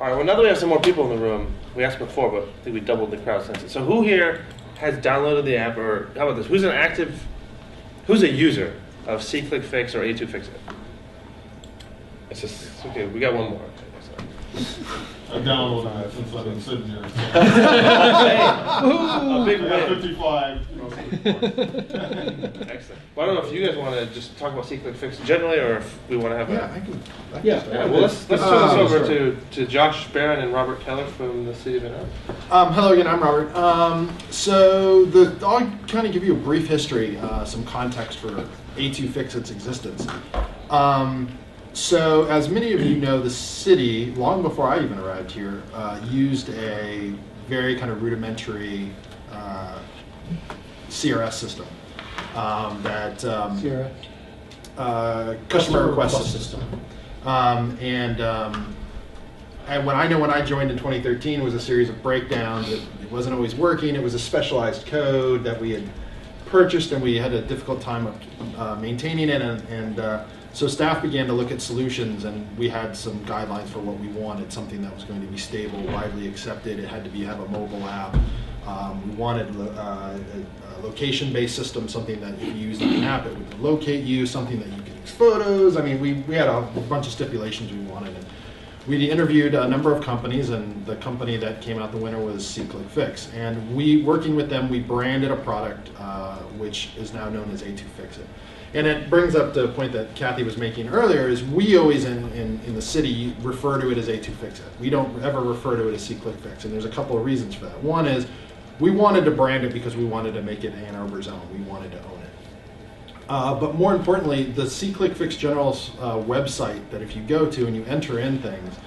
All right, well, now that we have some more people in the room, we asked before, but I think we doubled the crowd since. So who here has downloaded the app, or how about this? Who's a user of SeeClickFix or A2FixIt? It's just, okay, we got one more. I downloaded it since I've been sitting here. A big win. 55. Excellent. Well, I don't know if you guys want to just talk about SeeClickFix generally, or if we want to have I can well, let's turn this over to Josh Barron and Robert Kellar from the city of Meetup. Hello again, I'm Robert. So I'll kind of give you a brief history, some context for A2FixIt's existence. So as many of you know, the city, long before I even arrived here, used a very kind of rudimentary CRS system. Customer request system. And when I joined in 2013, it was a series of breakdowns. It wasn't always working. It was a specialized code that we had purchased, and we had a difficult time of maintaining it. So staff began to look at solutions, and we had some guidelines for what we wanted, something that was going to be stable, widely accepted. It had to have a mobile app. We wanted a location-based system, something that if you used an app, it would locate you, something that you could use photos. I mean, we had a bunch of stipulations we wanted. And we interviewed a number of companies, and the company that came out the winner was SeeClickFix. And working with them, we branded a product which is now known as A2FixIt. And it brings up the point that Kathy was making earlier, is we always in the city refer to it as A2FixIt. We don't ever refer to it as SeeClickFix, and there's a couple of reasons for that. One is we wanted to brand it because we wanted to make it Ann Arbor's own. We wanted to own it. But more importantly, the SeeClickFix General's website, that if you go to and you enter in things,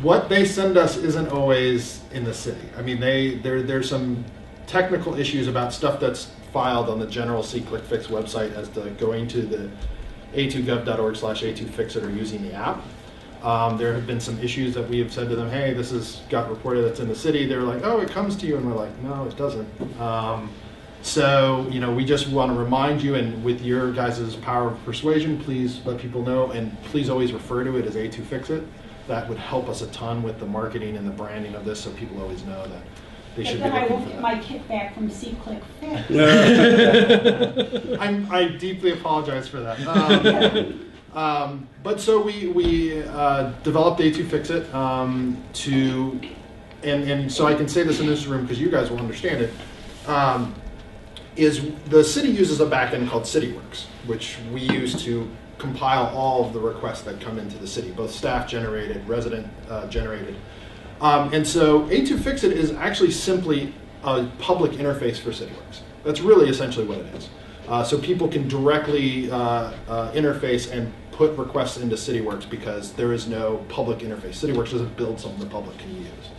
what they send us isn't always in the city. I mean, there's some technical issues about stuff that's filed on the general SeeClickFix website as to going to the a2gov.org/A2FixIt or using the app. There have been some issues that we have said to them, hey, this has got reported that's in the city. They're like, oh, it comes to you. And we're like, no, it doesn't. So, we just want to remind you, and with your guys' power of persuasion, please let people know, and please always refer to it as A2FixIt. That would help us a ton with the marketing and the branding of this, so people always know that they should be looking for that. I won't get my kickback from SeeClickFix. I deeply apologize for that. But so we developed A2FixIt and so I can say this in this room because you guys will understand it, is the city uses a backend called CityWorks, which we use to compile all of the requests that come into the city, both staff generated, resident generated. And so A2FixIt is actually simply a public interface for CityWorks. That's really essentially what it is. So people can directly interface and put requests into CityWorks because there is no public interface. CityWorks doesn't build something the public can use.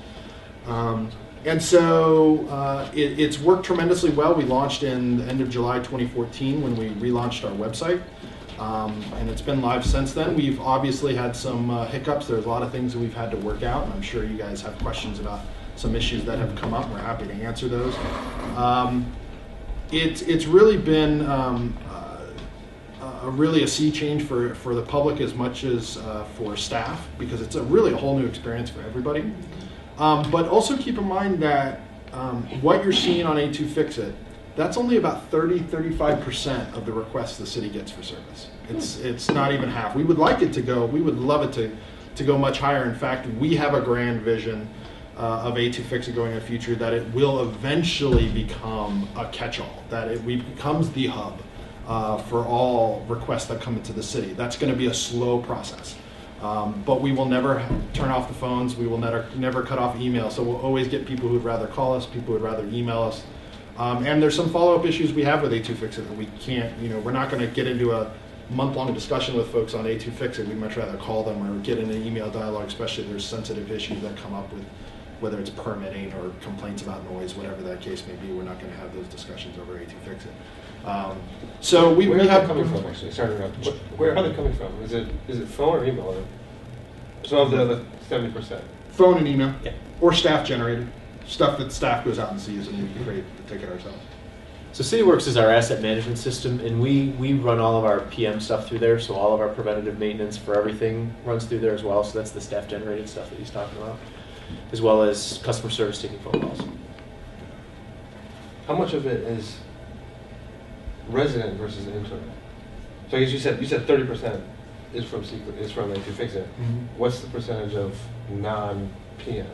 And so it's worked tremendously well. We launched in the end of July 2014 when we relaunched our website. And it's been live since then. We've obviously had some hiccups. There's a lot of things that we've had to work out, and I'm sure you guys have questions about some issues that have come up. We're happy to answer those. It's really been really a sea change for the public as much as for staff, because it's really a whole new experience for everybody. But also keep in mind that what you're seeing on A2FixIt, that's only about 35% of the requests the city gets for service. It's not even half. We would like it to go, we would love it to go much higher. In fact, we have a grand vision of A2FixIt going in the future that it will eventually become a catch-all, that it becomes the hub for all requests that come into the city. That's going to be a slow process. But we will never turn off the phones. We will never cut off email. So we'll always get people who would rather call us, people who would rather email us. And there's some follow-up issues we have with A2FixIt that we can't, we're not going to get into a month-long discussion with folks on A2FixIt. We'd much rather call them or get in an email dialogue, especially if there's sensitive issues that come up with, whether it's permitting or complaints about noise, whatever that case may be. We're not going to have those discussions over A2FixIt. So we Where have are they coming from, actually? Sorry to interrupt. Where are they coming from? Is it phone or email? So of the other 70%? phone and email, yeah, or staff generated stuff that staff goes out and sees, and we create the ticket ourselves. So CityWorks is our asset management system, and we run all of our PM stuff through there, so all of our preventative maintenance for everything runs through there as well. So that's the staff-generated stuff that he's talking about, as well as customer service taking phone calls. How much of it is resident versus internal? So I guess you said 30% is from A2FixIt. What's the percentage of non-PM,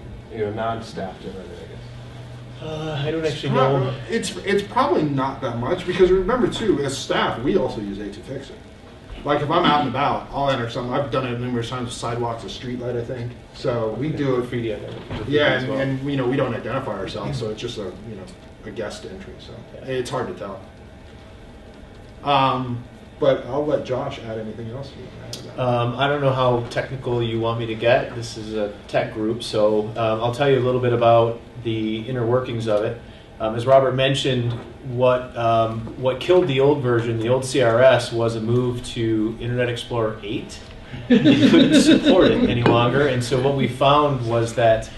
non-staff generated, I guess? I don't actually know. It's probably not that much, because remember too, as staff, we also use A2FixIt. Like if I'm out and about, I'll enter something. I've done it numerous times with sidewalks, a street light, I think. So we do it. Yeah, and we don't identify ourselves, so it's just a guest entry. So it's hard to tell. But I'll let Josh add anything else you want to add. I don't know how technical you want me to get. This is a tech group, so I'll tell you a little bit about the inner workings of it. As Robert mentioned, what killed the old version, the old CRS, was a move to Internet Explorer 8. It couldn't support it any longer, and so what we found was that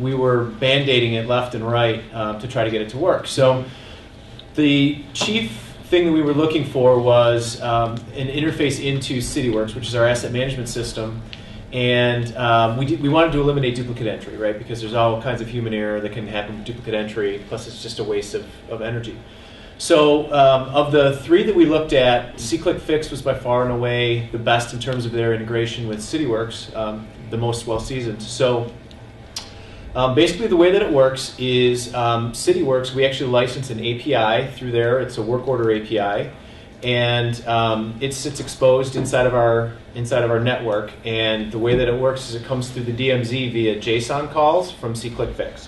we were band-aiding it left and right to try to get it to work. So the chief thing that we were looking for was an interface into CityWorks, which is our asset management system, and we wanted to eliminate duplicate entry, right? Because there's all kinds of human error that can happen with duplicate entry, plus it's just a waste of energy. So of the three that we looked at, SeeClickFix was by far and away the best in terms of their integration with CityWorks, the most well-seasoned. So basically the way that it works is CityWorks, we actually license an API through there. It's a work order API, and it's exposed inside of our network. And the way that it works is it comes through the DMZ via JSON calls from SeeClickFix.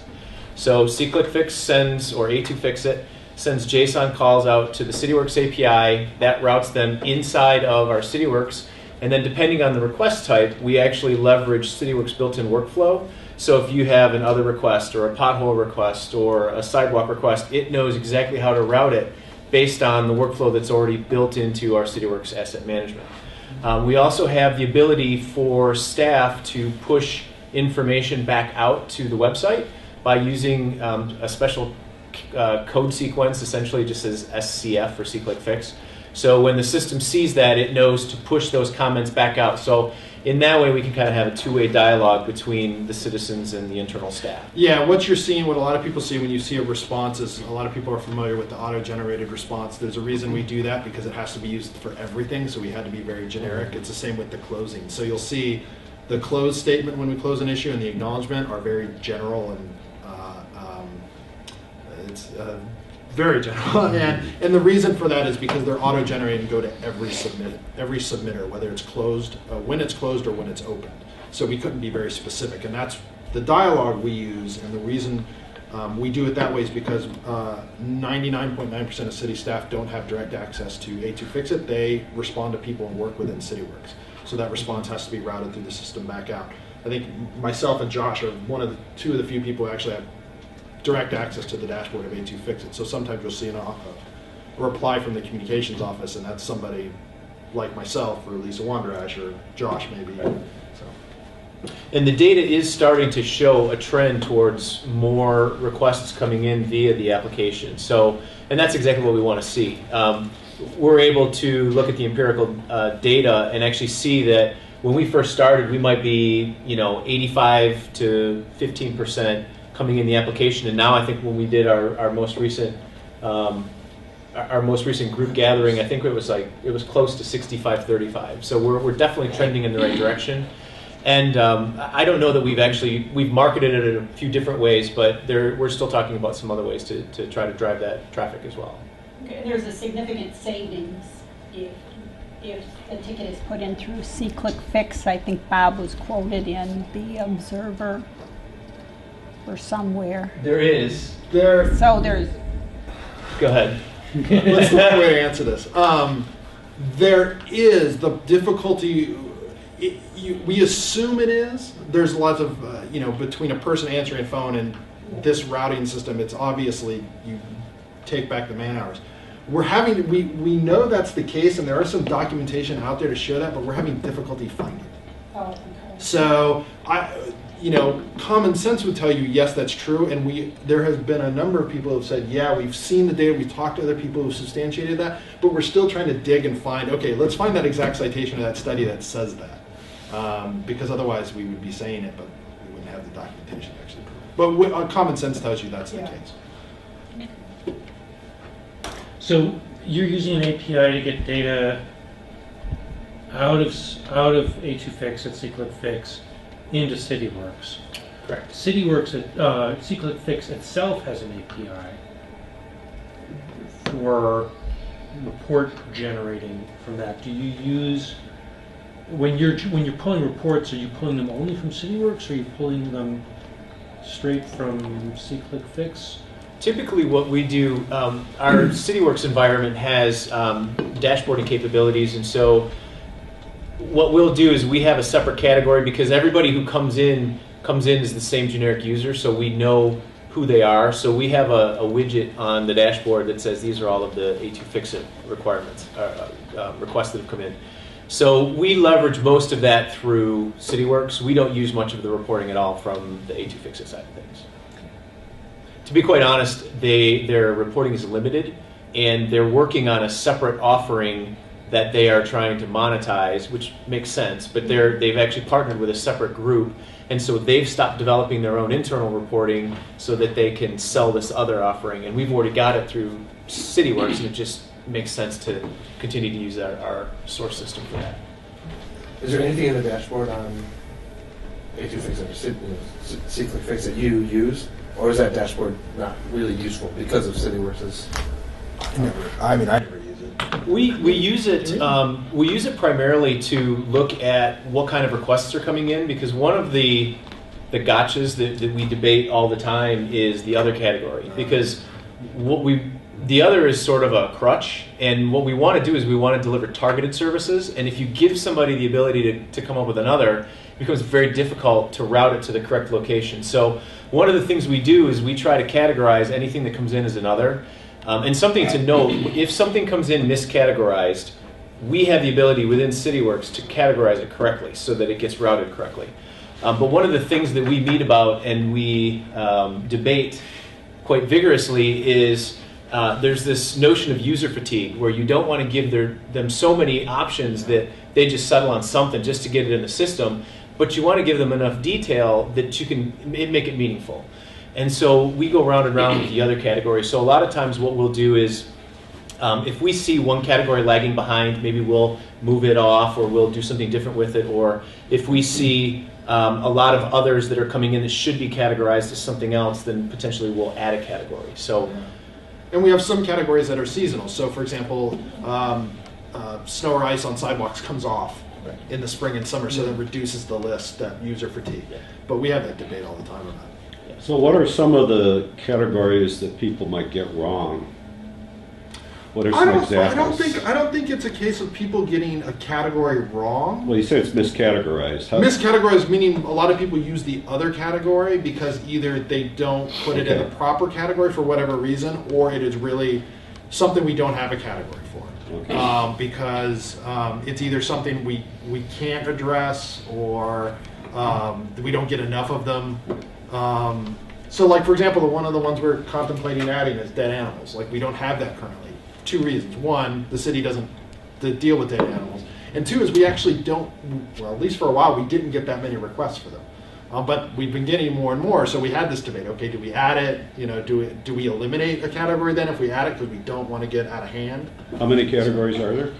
So SeeClickFix sends, or A2FixIt, sends JSON calls out to the CityWorks API. That routes them inside of our CityWorks, and then depending on the request type, we actually leverage CityWorks built-in workflow. So if you have an other request or a pothole request or a sidewalk request, it knows exactly how to route it based on the workflow that's already built into our CityWorks asset management. We also have the ability for staff to push information back out to the website by using a special code sequence, essentially just as SCF for SeeClickFix. So when the system sees that, it knows to push those comments back out. So in that way, we can kind of have a two-way dialogue between the citizens and the internal staff. Yeah, what you're seeing, what a lot of people see when you see a response is, a lot of people are familiar with the auto-generated response. There's a reason we do that, because it has to be used for everything, so we had to be very generic. It's the same with the closing. So you'll see the close statement when we close an issue and the acknowledgement are very general, and it's very general. And the reason for that is because they're auto-generated and go to every submitter, whether it's closed, when it's closed or when it's opened. So we couldn't be very specific, and that's the dialogue we use. And the reason we do it that way is because 99.9% of city staff don't have direct access to A2FixIt. They respond to people and work within CityWorks. So that response has to be routed through the system back out. I think myself and Josh are two of the few people who actually have direct access to the dashboard of A2FixIt. So sometimes you'll see a reply from the communications office, and that's somebody like myself or Lisa Wandrash or Josh maybe. So. And the data is starting to show a trend towards more requests coming in via the application. So, and that's exactly what we want to see. We're able to look at the empirical data and actually see that when we first started, we might be 85 to 15% coming in the application, and now I think when we did our most recent group gathering, I think it was close to 65-35. So we're definitely trending in the right direction. And I don't know that we've marketed it in a few different ways, but we're still talking about some other ways to try to drive that traffic as well. Okay, there's a significant savings if the ticket is put in through SeeClickFix. I think Bob was quoted in the Observer or somewhere. There is. So there's. Go ahead. What's the right way to answer this? There is the difficulty. We assume it is. There's lots of between a person answering a phone and this routing system. It's obviously you take back the man hours. We know that's the case, and there are some documentation out there to show that, but we're having difficulty finding it. Oh, okay. So common sense would tell you, yes, that's true. And there has been a number of people who have said, yeah, we've seen the data, we've talked to other people who substantiated that, but we're still trying to dig and find, okay, let's find that exact citation of that study that says that. Because otherwise we would be saying it, but we wouldn't have the documentation actually. But common sense tells you that's the case. So you're using an API to get data out of A2FixIt, SeeClickFix, into CityWorks. Correct. SeeClickFix itself has an API for report generating from that. Do you use, when you're pulling reports, are you pulling them only from CityWorks, or are you pulling them straight from SeeClickFix? Typically what we do, our CityWorks environment has dashboarding capabilities, and so what we'll do is we have a separate category, because everybody who comes in as the same generic user, so we know who they are. So we have a widget on the dashboard that says these are all of the A2FixIt requirements, requests that have come in. So we leverage most of that through CityWorks. We don't use much of the reporting at all from the A2FixIt side of things. To be quite honest, their reporting is limited, and they're working on a separate offering that they are trying to monetize, which makes sense, but they've actually partnered with a separate group, and so they've stopped developing their own internal reporting so that they can sell this other offering, and we've already got it through CityWorks, and it just makes sense to continue to use our source system for that. Is there anything in the dashboard on A2FixIt or SeeClickFix that you use, or is that dashboard not really useful because of CityWorks'? I never use it. We use it. We use it primarily to look at what kind of requests are coming in, because one of the gotchas that we debate all the time is the other category, because the other is sort of a crutch, and what we want to do is we want to deliver targeted services, and if you give somebody the ability to come up with another, it becomes very difficult to route it to the correct location. So one of the things we do is we try to categorize anything that comes in as another. And something to note, if something comes in miscategorized, we have the ability within CityWorks to categorize it correctly so that it gets routed correctly. But one of the things that we meet about and we debate quite vigorously is there's this notion of user fatigue, where you don't want to give them so many options that they just settle on something just to get it in the system, but you want to give them enough detail that you can make it meaningful. And so we go round and round with the other categories. So a lot of times what we'll do is, if we see one category lagging behind, maybe we'll move it off, or we'll do something different with it. Or if we see a lot of others that are coming in that should be categorized as something else, then potentially we'll add a category. So, and we have some categories that are seasonal. So for example, snow or ice on sidewalks comes off in the spring and summer, so that reduces the list, that user fatigue. But we have that debate all the time about it. So what are some of the categories that people might get wrong? What are some examples? I don't think it's a case of people getting a category wrong. Well, you say it's miscategorized. Miscategorized meaning a lot of people use the other category because either they don't put it in the proper category for whatever reason, or it is really something we don't have a category for. Okay. Because it's either something we can't address, or we don't get enough of them. So like, for example, one of the ones we're contemplating adding is dead animals. Like, we don't have that currently. 2 reasons. One, the city doesn't deal with dead animals. And 2 is we actually don't, well, at least for a while, we didn't get that many requests for them. But we've been getting more and more, so we had this debate. Okay, do we add it? Do we eliminate a category then if we add it because we don't want to get out of hand? How many categories are there?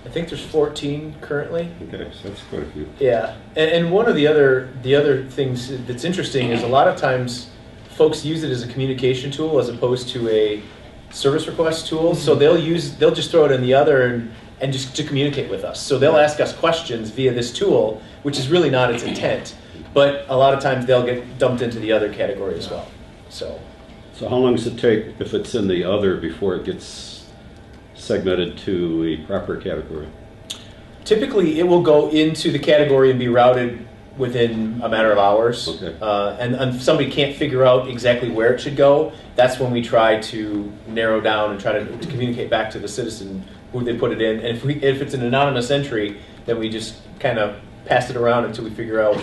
I think there's 14 currently. Okay, so that's quite a few. Yeah, and one of the other things that's interesting is a lot of times folks use it as a communication tool as opposed to a service request tool. So they'll just throw it in the other and just to communicate with us. So they'll ask us questions via this tool, which is really not its intent. But a lot of times they'll get dumped into the other category as well. So how long does it take if it's in the other before it gets segmented to a proper category? Typically, it will go into the category and be routed within a matter of hours. Okay. And if somebody can't figure out exactly where it should go, that's when we try to narrow down and try to communicate back to the citizen who they put it in. And if it's an anonymous entry, then we just kind of pass it around until we figure out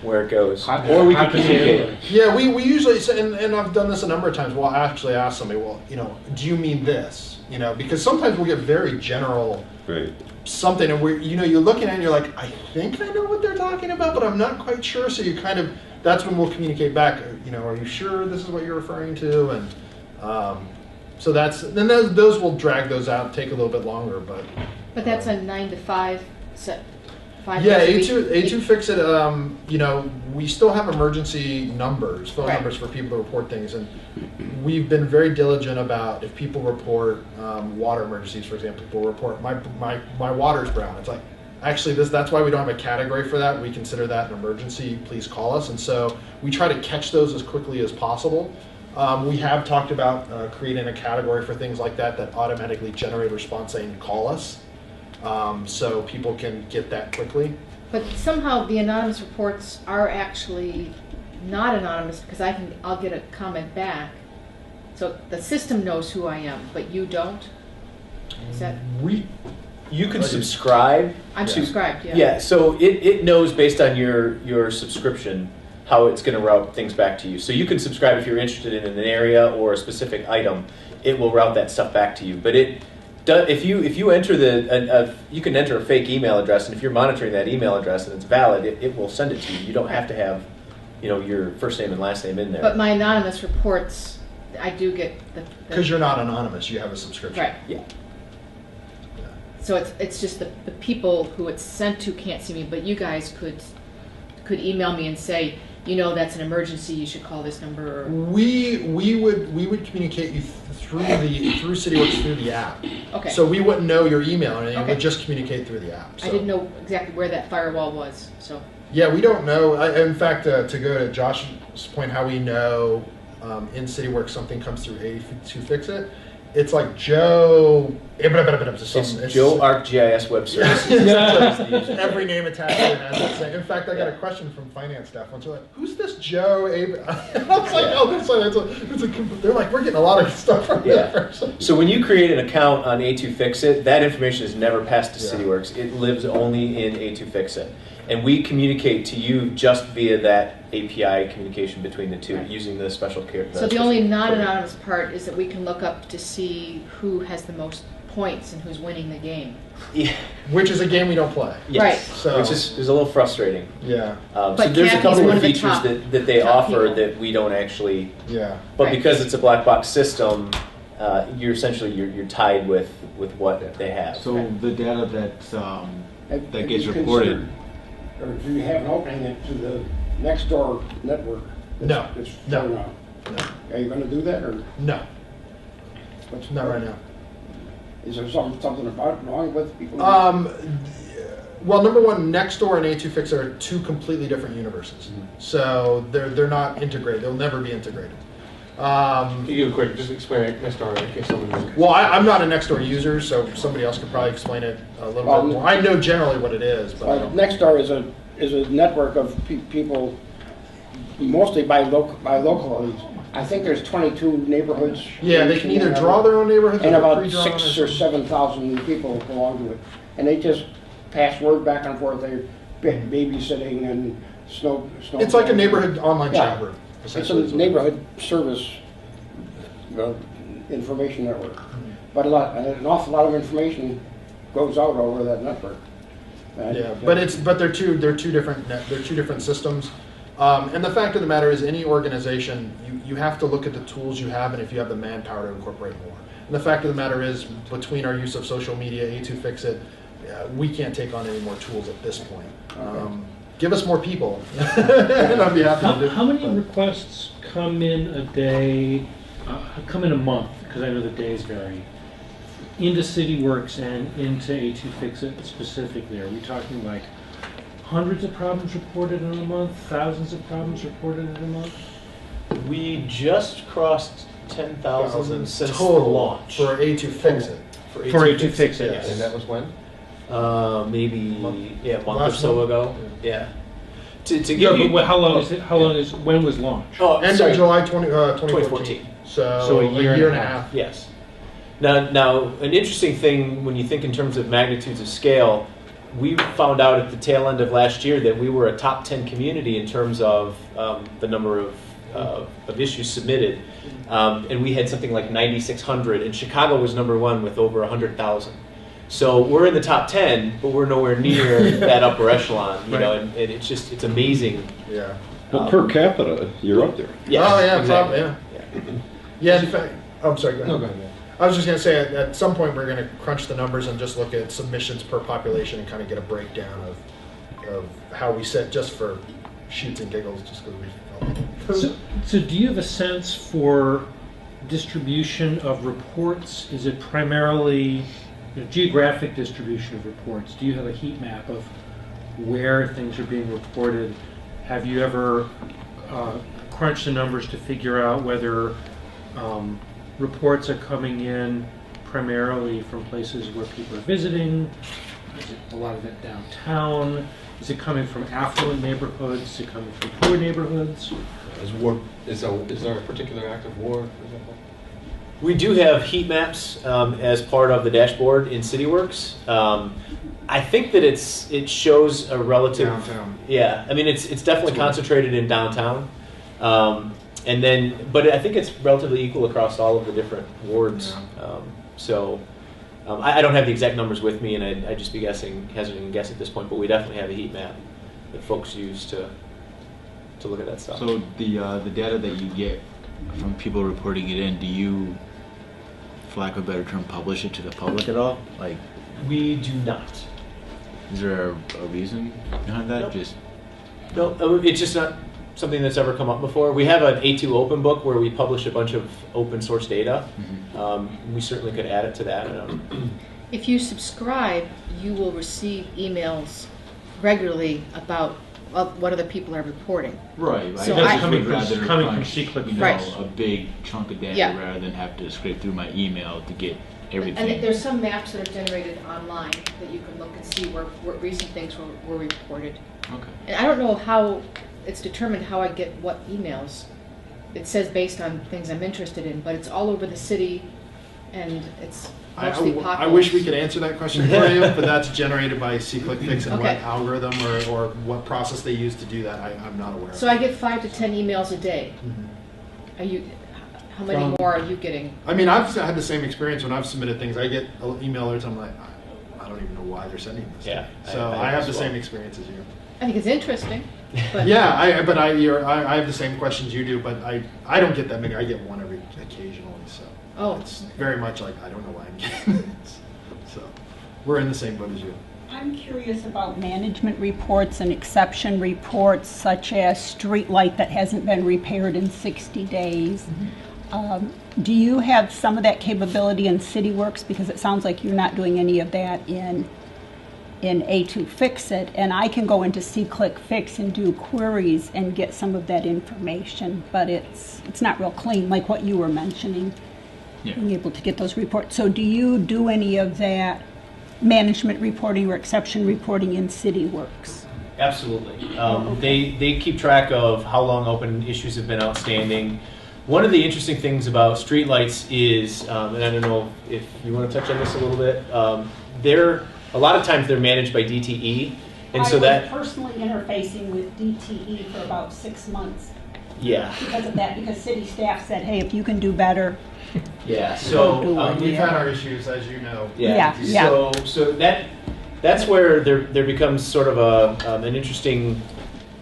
where it goes. Or we can communicate. Yeah, we usually say, and I've done this a number of times. We'll actually ask somebody, well, do you mean this? Because sometimes we'll get very general something, and you're looking at it and you're like, I think I know what they're talking about, but I'm not quite sure. So you kind of, that's when we'll communicate back. Are you sure this is what you're referring to? And so then those will drag those out, take a little bit longer, but that's a 9 to 5 set. 5 Yeah, days a week. A2FixIt, we still have emergency numbers, phone numbers for people to report things, and we've been very diligent about if people report water emergencies, for example, people report, my water's brown. It's like, actually, that's why we don't have a category for that. We consider that an emergency, please call us, and so we try to catch those as quickly as possible. We have talked about creating a category for things like that automatically generate a response saying, call us. So people can get that quickly. But somehow the anonymous reports are actually not anonymous because I'll get a comment back. So the system knows who I am, but you don't? Is that? You can subscribe. I'm subscribed, yeah. Yeah, so it knows based on your subscription how it's going to route things back to you. So you can subscribe if you're interested in an area or a specific item. It will route that stuff back to you. But if you enter you can enter a fake email address, and if you're monitoring that email address and it's valid, it will send it to you. You don't have to have your first name and last name in there. But my anonymous reports, I do get because you're not anonymous, you have a subscription. Right. Yeah. So it's just the people who it's sent to can't see me, but you guys could email me and say, that's an emergency, you should call this number. Or... We would communicate you through CityWorks through the app. Okay. So we wouldn't know your email or anything. We'd just communicate through the app. So. I didn't know exactly where that firewall was. So. Yeah, we don't know. In fact, to go to Josh's point, how we know in CityWorks something comes through A2FixIt, it's like Joe. It's Joe ArcGIS Web Services. Every name attached to it has that same. In fact, I got a question from finance staff once. They're like, "Who's this Joe?" I was like, "Oh, they're like, we're getting a lot of stuff from that person." So when you create an account on A2FixIt, that information is never passed to CityWorks. It lives only in A2FixIt. And we communicate to you just via that API communication between the two using the special care. So the only non-anonymous part is that we can look up to see who has the most points and who's winning the game. Yeah. Which is a game we don't play. Yes. Right. So, which is a little frustrating. Yeah. So there's a couple of features that they offer people. that we don't actually. Yeah. But because it's a black box system, you're essentially you're tied with what they have. So the data that gets reported. Or do you have an opening into the next door network? No. No. Are you going to do that or? No. What's not right now. Is there something wrong with people? Well, number one, Nextdoor and A2FixIt are two completely different universes. Mm-hmm. So they're not integrated. They'll never be integrated. Can you give a quick, just explain it Nextdoor in case someone. Well, I'm not a Nextdoor user, so somebody else could probably explain it a little bit more. I know generally what it is, but I don't. Nextdoor is a network of people, mostly by localities. I think there's 22 neighborhoods. Yeah, they can either draw their own neighborhoods and or about pre-drawn 6,000 or 7,000 people belong to it, and they just pass word back and forth. They're babysitting and snow. It's like a neighborhood online chat room. It's a neighborhood service information network, but an awful lot of information goes out over that network. But they're two different systems. And the fact of the matter is, any organization, you have to look at the tools you have and if you have the manpower to incorporate more. And the fact of the matter is, between our use of social media, A2FixIt, we can't take on any more tools at this point. Give us more people, and I'd be happy to do it. How many requests come in a day, come in a month, because I know the days vary, into CityWorks and into A2FixIt specifically? Are we talking like hundreds of problems reported in a month, thousands of problems reported in a month? We just crossed 10,000 since total the launch. For A2FixIt. For A2FixIt, yes. And that was when? Maybe a month or so ago. Yeah. To give you, but how long is when was launch? Oh, End of July 2014. So a year and a half. Yes. Now, an interesting thing when you think in terms of magnitudes of scale, we found out at the tail end of last year that we were a top 10 community in terms of the number of issues submitted. And we had something like 9,600, and Chicago was number one with over 100,000. So we're in the top 10, but we're nowhere near that upper echelon, you know, and it's amazing. Yeah. But per capita, you're up there. Yes, Oh, yeah, exactly. probably, yeah. In fact, I'm sorry, go ahead. No, go ahead. I was just going to say, at some point, we're going to crunch the numbers and just look at submissions per population and kind of get a breakdown of how we set, just for shoots and giggles, just because we felt So do you have a sense for distribution of reports? Is it primarily geographic distribution of reports? Do you have a heat map of where things are being reported? Have you ever crunched the numbers to figure out whether reports are coming in primarily from places where people are visiting? Is it a lot of it downtown? Is it coming from affluent neighborhoods? Is it coming from poor neighborhoods? Is there a particular active ward, for example? We do have heat maps as part of the dashboard in CityWorks. I think that it shows a relative downtown. Yeah, I mean it's definitely concentrated in downtown, and then but I think it's relatively equal across all of the different wards. Yeah. I don't have the exact numbers with me, and I'd just be hesitant to guess at this point. But we definitely have a heat map that folks use to look at that stuff. So the data that you get from people reporting it in, do you, for lack of a better term, publish it to the public at all? Like, We do not. is there a reason behind that? Nope. Just No, it's just not something that's ever come up before. We have an A2 open book where we publish a bunch of open source data. We certainly could add it to that. If you subscribe, you will receive emails regularly about what other people are reporting. right. So I I- just would Coming from- rather coming from crunch, SeeClickFix. Right. a big chunk of data Yeah. rather than have to scrape through my email to get everything. And there's some maps that are generated online that you can look and see where recent things were reported. Okay. And I don't know how it's determined how I get what emails. It says based on things I'm interested in, but it's all over the city, and it's mostly popular. I wish we could answer that question for you, but that's generated by SeeClickFix, and what Okay. algorithm or what process they use to do that, I'm not aware of. So I get 5 to 10 emails a day. Mhm. Are you? How many more are you getting? I mean, I've had the same experience when I've submitted things. I get email alerts. I'm like, I don't even know why they're sending this. Yeah, So I I have as the well. same experience as you. I think it's interesting. But Yeah, I have the same questions you do, but I don't get that many. I get one every occasionally. So Oh. it's very much like I don't know why I'm getting this. So we're in the same boat as you. I'm curious about management reports and exception reports, such as street light that hasn't been repaired in 60 days. Do you have some of that capability in CityWorks? Because it sounds like you're not doing any of that in A2FixIt, and I can go into SeeClickFix and do queries and get some of that information, but it's not real clean, like what you were mentioning, being able to get those reports. So do you do any of that management reporting or exception reporting in CityWorks? Absolutely. They keep track of how long open issues have been outstanding. One of the interesting things about streetlights is, and I don't know if you want to touch on this a little bit, a lot of times they're managed by DTE, and so that I was personally interfacing with DTE for about 6 months yeah. because of that, because city staff said, hey, if you can do better. Yeah, Don't do so it. We've had our issues, as you know. Yeah. So that's where there becomes sort of an interesting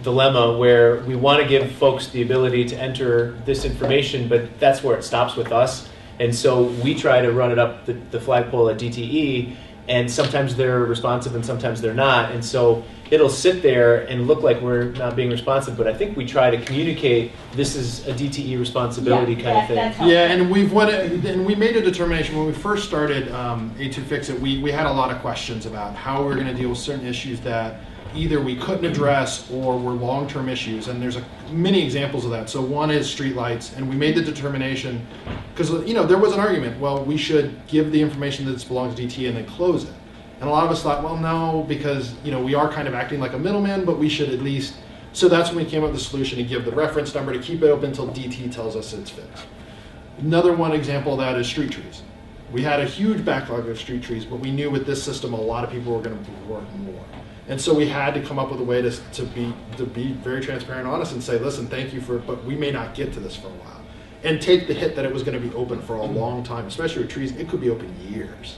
dilemma where we want to give folks the ability to enter this information, but that's where it stops with us. And so we try to run it up the flagpole at DTE, and sometimes they're responsive and sometimes they're not. And so it'll sit there and look like we're not being responsive, but I think we try to communicate this is a DTE responsibility kind of thing. That's helpful. Yeah, and we made a determination when we first started A2FixIt. We had a lot of questions about how we're going to deal with certain issues that either we couldn't address or were long-term issues, and there's many examples of that. So one is streetlights, and we made the determination because there was an argument. Well, we should give the information that belongs to DT and then close it. And a lot of us thought, well, no, because we are kind of acting like a middleman, but we should at least. So that's when we came up with the solution to give the reference number to keep it open until DT tells us it's fixed. Another one example of that is street trees. We had a huge backlog of street trees, but we knew with this system a lot of people were going to work more. And so we had to come up with a way to be very transparent and honest and say, listen, thank you but we may not get to this for a while. And take the hit that it was going to be open for a long time, especially with trees. It could be open years.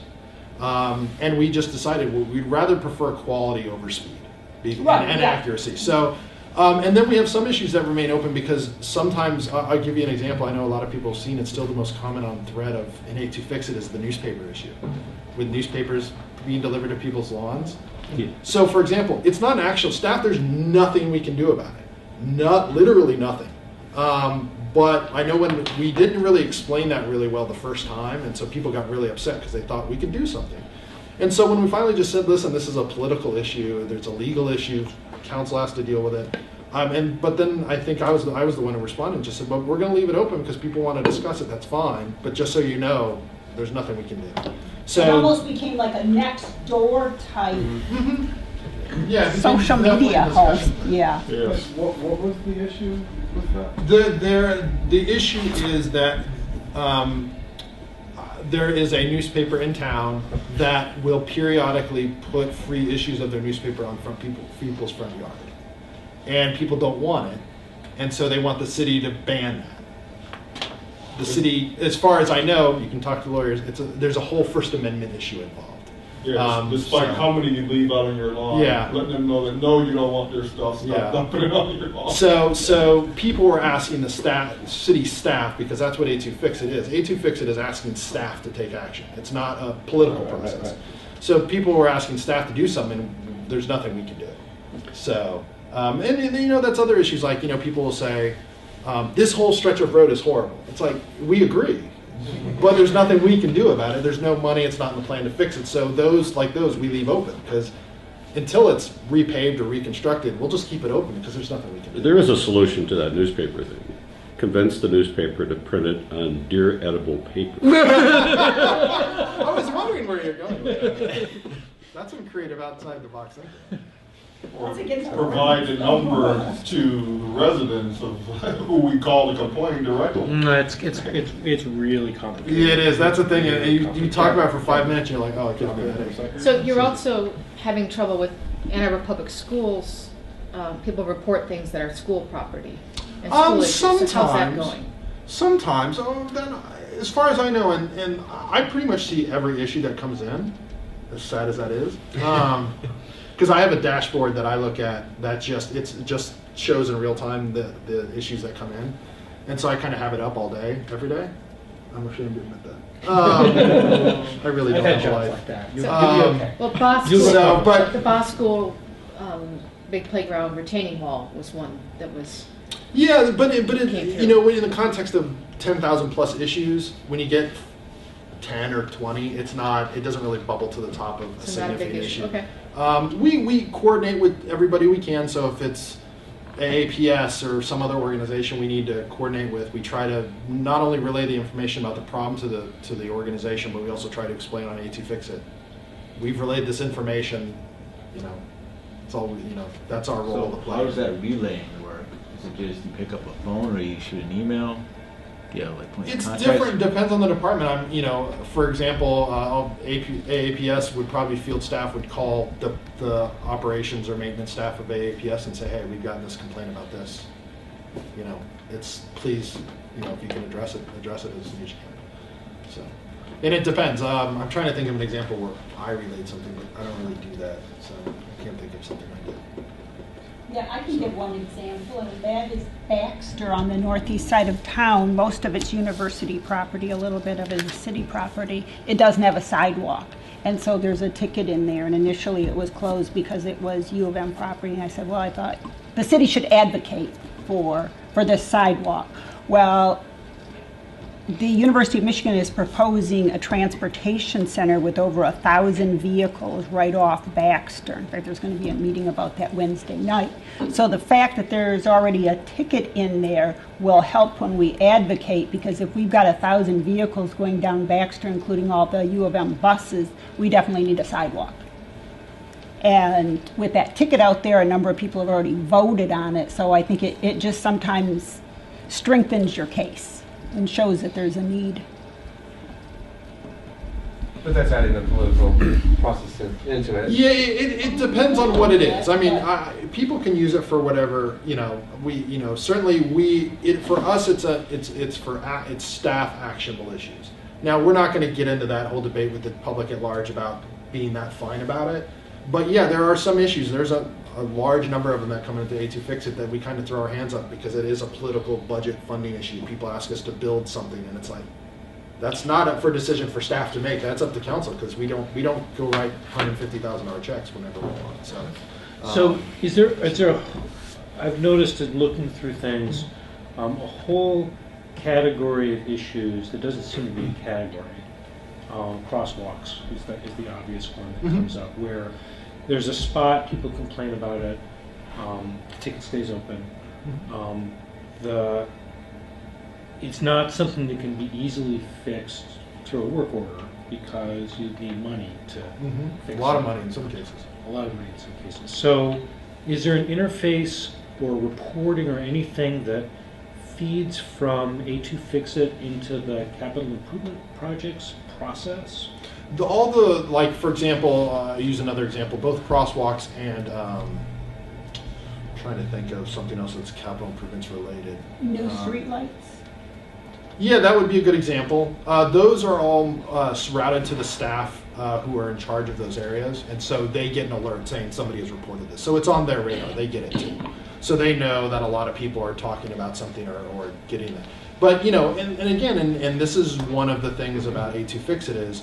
And we just decided we'd rather prefer quality over speed and accuracy. So, and then we have some issues that remain open because sometimes, I'll give you an example. I know a lot of people have seen it's still the most common on thread of an A2FixIt is the newspaper issue. With newspapers being delivered to people's lawns. Yeah. So for example, it's not an actual staff, there's nothing we can do about it. Literally nothing. But I know when we didn't really explain that really well the first time, and so people got really upset because they thought we could do something. And so when we finally just said, listen, this is a political issue, there's a legal issue, council has to deal with it. But then I think I was the one who responded and just said, but we're going to leave it open because people want to discuss it, that's fine. But just so you know, there's nothing we can do. So, it almost became like a next door type social media host. Yeah. Yes. What was the issue with that? The issue is that there is a newspaper in town that will periodically put free issues of their newspaper on people's front yard. And people don't want it, and so they want the city to ban that. The city, as far as I know, you can talk to lawyers, there's a whole First Amendment issue involved. Yes, despite how many you leave out on your lawn, letting them know that no, you don't want their stuff, don't put it on your lawn. So people were asking the city staff, because that's what A2FixIt is. A2FixIt is asking staff to take action. It's not a political process. Right. So people were asking staff to do something, and there's nothing we can do. So, and you know, that's other issues like, you know, people will say, this whole stretch of road is horrible. It's like, we agree, but there's nothing we can do about it. There's no money, it's not in the plan to fix it. So those we leave open, because until it's repaved or reconstructed, we'll just keep it open because there's nothing we can do. There is a solution to that newspaper thing. Convince the newspaper to print it on deer edible paper. I was wondering where you're going with that. That's some creative outside the box thinking. Or provide a number to the residents of who we call to complain directly. No, it's really complicated. Yeah, it is. That's the thing. You talk about it for 5 minutes, and you're like, oh, it gives me a headache. So you're also having trouble with Ann Arbor Public Schools. People report things that are school property and school issues. Sometimes. So how's that going? Sometimes. Then, as far as I know, and I pretty much see every issue that comes in, as sad as that is. Because I have a dashboard that I look at that just shows in real time the issues that come in, and so I kind of have it up all day, every day. I'm ashamed to admit that. I really don't have a life like that. You'll be okay. Well, the Boss School big playground retaining wall was one that was. Yeah, but you know, when in the context of 10,000 plus issues, when you get 10 or 20, it doesn't really bubble to the top of a significant issue. Okay. We coordinate with everybody we can, so if it's AAPS or some other organization we need to coordinate with, we try to not only relay the information about the problem to the organization, but we also try to explain on A2FixIt. We've relayed this information, you know, it's all, you know, that's our role to play. How does that relaying work? Is it just you pick up a phone or you shoot an email? Yeah, like it's different. Depends on the department. You know, for example, AAPS would probably field staff would call the operations or maintenance staff of AAPS and say, "Hey, we've gotten this complaint about this. You know, please, you know, if you can address it as soon as you can." So, and it depends. I'm trying to think of an example where I relayed something, but I don't really do that, so I can't think of something I did. Yeah, I can give one example, and that is Baxter on the northeast side of town. Most of it's university property, a little bit of it is city property. It doesn't have a sidewalk, and so there's a ticket in there, and initially it was closed because it was U of M property, and I said, well, I thought the city should advocate for this sidewalk. Well, the University of Michigan is proposing a transportation center with over 1,000 vehicles right off Baxter. In fact, there's going to be a meeting about that Wednesday night. So the fact that there's already a ticket in there will help when we advocate, because if we've got 1,000 vehicles going down Baxter, including all the U of M buses, we definitely need a sidewalk. And with that ticket out there, a number of people have already voted on it, so I think it just sometimes strengthens your case and shows that there's a need. But that's adding the political process into it. Yeah, it depends on what it is. I mean, people can use it for whatever, certainly for us, it's staff actionable issues. Now, we're not going to get into that whole debate with the public at large about being that fine about it. But yeah, there are some issues. There's a large number of them that come into A2FixIt that we kind of throw our hands up because it is a political budget funding issue. People ask us to build something, and it's like, that's not up for decision for staff to make. That's up to council because we don't go write $150,000 checks whenever we want. So is there? I've noticed in looking through things, a whole category of issues that doesn't seem to be a category. Crosswalks is the obvious one that comes up, where there's a spot, people complain about it, the ticket stays open. It's not something that can be easily fixed through a work order because you need money to fix it. A lot of money in some cases. A lot of money in some cases. So is there an interface or reporting or anything that feeds from A2FixIt into the capital improvement projects process? For example, I'll use another example, both crosswalks and trying to think of something else that's capital improvements related. New streetlights? Yeah, that would be a good example. Those are all routed to the staff who are in charge of those areas, and so they get an alert saying somebody has reported this. So it's on their radar, they get it too. So they know that a lot of people are talking about something or getting it. But, and again, and this is one of the things about A2FixIt is,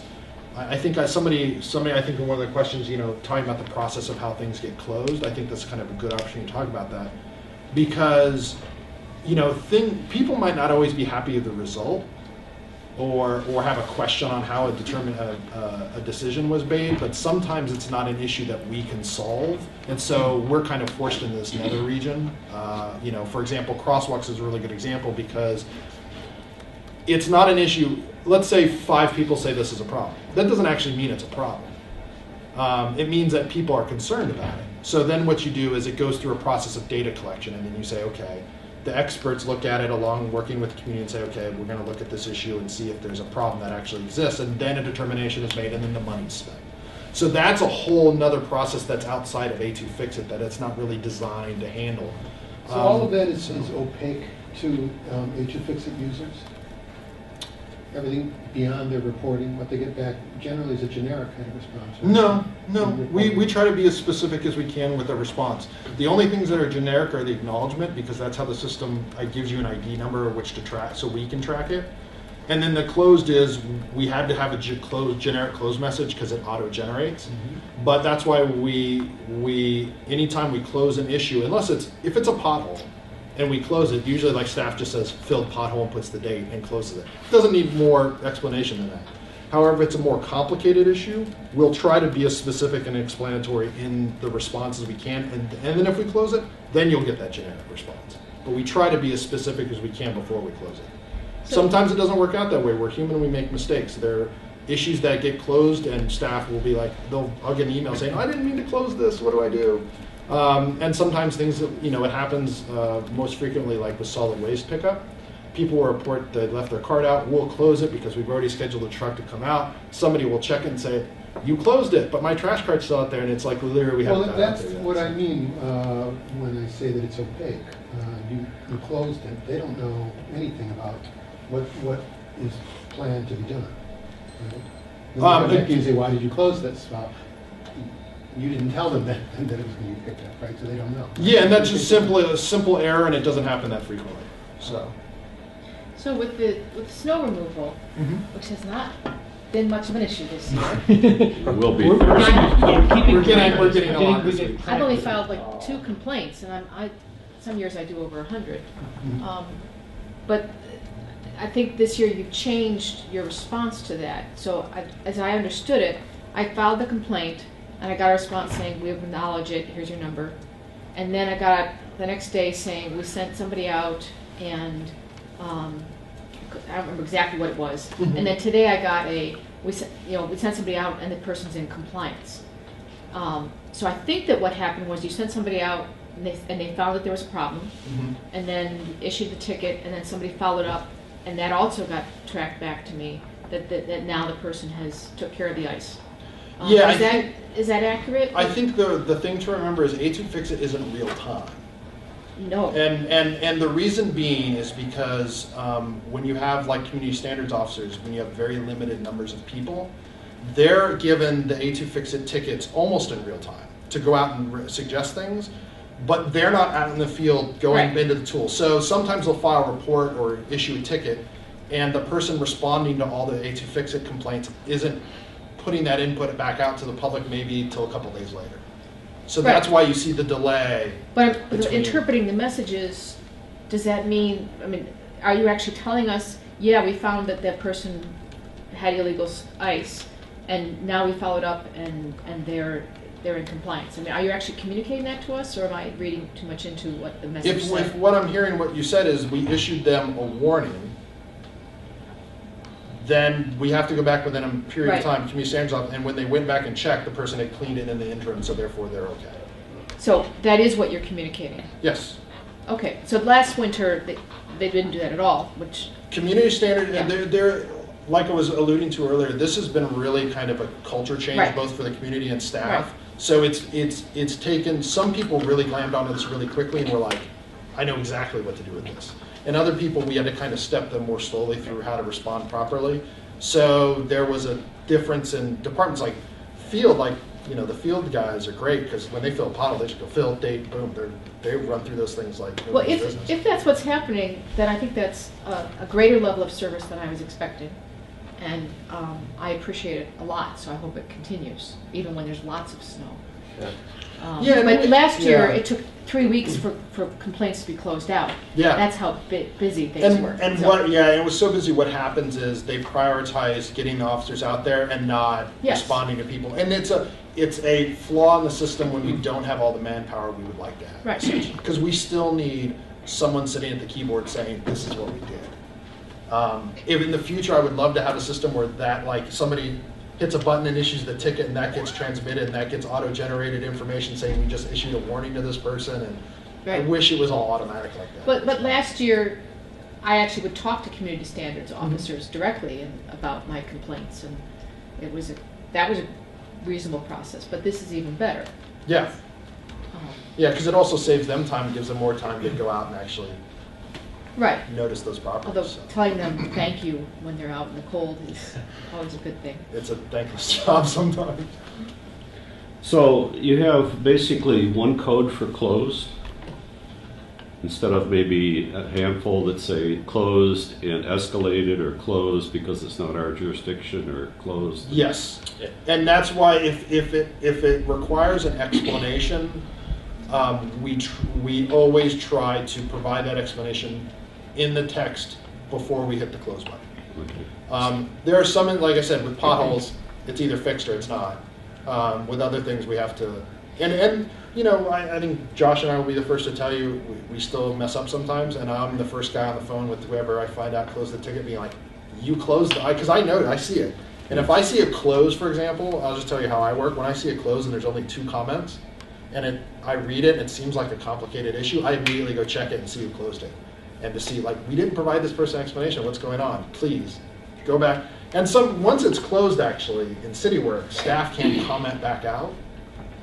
I think somebody I think in one of the questions, talking about the process of how things get closed, I think that's kind of a good opportunity to talk about that. Because, people might not always be happy with the result or have a question on how a decision was made, but sometimes it's not an issue that we can solve. And so we're kind of forced into this nether region. For example, crosswalks is a really good example because it's not an issue. Let's say 5 people say this is a problem. That doesn't actually mean it's a problem. It means that people are concerned about it. So then what you do is it goes through a process of data collection, and then you say, okay, the experts look at it along working with the community and say, okay, we're going to look at this issue and see if there's a problem that actually exists, and then a determination is made, and then the money's spent. So that's a whole nother process that's outside of A2FixIt that it's not really designed to handle. So all of that is opaque to A2FixIt users? Everything beyond their reporting, what they get back, generally is a generic kind of response? Right? No. We try to be as specific as we can with the response. The only things that are generic are the acknowledgement, because that's how the system gives you an ID number which to track, so we can track it. And then the closed is, we had to have a generic close message because it auto-generates. But that's why anytime we close an issue, if it's a pothole, and we close it, usually like staff just says filled pothole and puts the date and closes it. It doesn't need more explanation than that. However, if it's a more complicated issue, we'll try to be as specific and explanatory in the response as we can, and then if we close it, then you'll get that generic response. But we try to be as specific as we can before we close it. Sometimes it doesn't work out that way. We're human and we make mistakes. There are issues that get closed and staff will be like, I'll get an email saying, I didn't mean to close this, what do I do? And sometimes things, it happens most frequently, like with solid waste pickup. People will report they left their cart out. We'll close it because we've already scheduled a truck to come out. Somebody will check it and say, you closed it, but my trash cart's still out there, and it's like literally we haven't got it out there yet. What I mean when I say that it's opaque. You closed it. They don't know anything about what is planned to be done. Right? You say, why did you close this? Well, you didn't tell them that it was going to be picked up, right? So they don't know. Yeah, and that's just simply a simple error, and it doesn't happen that frequently. So with the snow removal, which has not been much of an issue this year. Will be. We're getting a lot this week. I've only filed like 2 complaints, and some years I do over 100. But I think this year you've changed your response to that. So as I understood it, I filed the complaint, and I got a response saying, we acknowledge it, here's your number. And then I got the next day saying, we sent somebody out, and I don't remember exactly what it was. And then today I got we sent somebody out, and the person's in compliance. So I think that what happened was you sent somebody out, and they found that there was a problem, and then issued the ticket, and then somebody followed up, and that also got tracked back to me. that now the person has took care of the ice. Yeah, Is that accurate? I think the thing to remember is A2FixIt isn't real time. No. And the reason being is because when you have like community standards officers, when you have very limited numbers of people, they're given the A2FixIt tickets almost in real time to go out and suggest things, but they're not out in the field going into the tool. So sometimes they'll file a report or issue a ticket, and the person responding to all the A2FixIt complaints isn't putting that input back out to the public maybe till a couple days later. So that's why you see the delay. But interpreting the messages, does that mean, I mean, are you actually telling us, yeah, we found that that person had illegal ice, and now we followed up and they're in compliance? I mean, are you actually communicating that to us, or am I reading too much into what the message said? If what I'm hearing, what you said is we issued them a warning, then we have to go back within a period of time, community standards office, and when they went back and checked, the person had cleaned it in the interim, so therefore they're okay. So that is what you're communicating? Yes. Okay, so last winter they didn't do that at all, which... Community standard, they're, like I was alluding to earlier, this has been really kind of a culture change, both for the community and staff. So it's taken, some people really glammed onto this really quickly and were like, I know exactly what to do with this. And other people, we had to kind of step them more slowly through how to respond properly. So there was a difference in departments like field, like, you know, the field guys are great because when they fill a pothole, they just go fill, date, boom, they run through those things like well, if that's what's happening, then I think that's a greater level of service than I was expecting. And I appreciate it a lot, so I hope it continues, even when there's lots of snow. But last year, it took 3 weeks for complaints to be closed out. That's how busy things were. And it was so busy. What happens is they prioritize getting the officers out there and not responding to people. And it's a flaw in the system when we don't have all the manpower we would like to have. Right. Because we still need someone sitting at the keyboard saying, "This is what we did." If in the future, I would love to have a system where that, like, somebody hits a button and issues the ticket, and that gets transmitted, and that gets auto-generated information saying we just issued a warning to this person. And I wish it was all automatic like that. But last year, I actually would talk to community standards officers directly about my complaints, and that was a reasonable process. But this is even better. Yeah. Yeah, because it also saves them time, gives them more time to go out and actually notice those properties. Although telling them thank you when they're out in the cold is always a good thing. It's a thankless job sometimes. So you have basically one code for closed instead of maybe a handful that say closed and escalated or closed because it's not our jurisdiction or closed. Yes, and that's why if it requires an explanation, we always try to provide that explanation in the text before we hit the close button. There are some, like I said, with potholes, it's either fixed or it's not. With other things, we have to, and you know, I think Josh and I will be the first to tell you we still mess up sometimes, and I'm the first guy on the phone with whoever I find out closed the ticket, being like, you closed the, because I know it, I see it. And if I see a close, for example, I'll just tell you how I work. When I see a close and there's only 2 comments, and I read it and it seems like a complicated issue, I immediately go check it and see who closed it. And to see, like, we didn't provide this person an explanation of what's going on. Please, go back. And once it's closed, actually, in city work, staff can't comment back out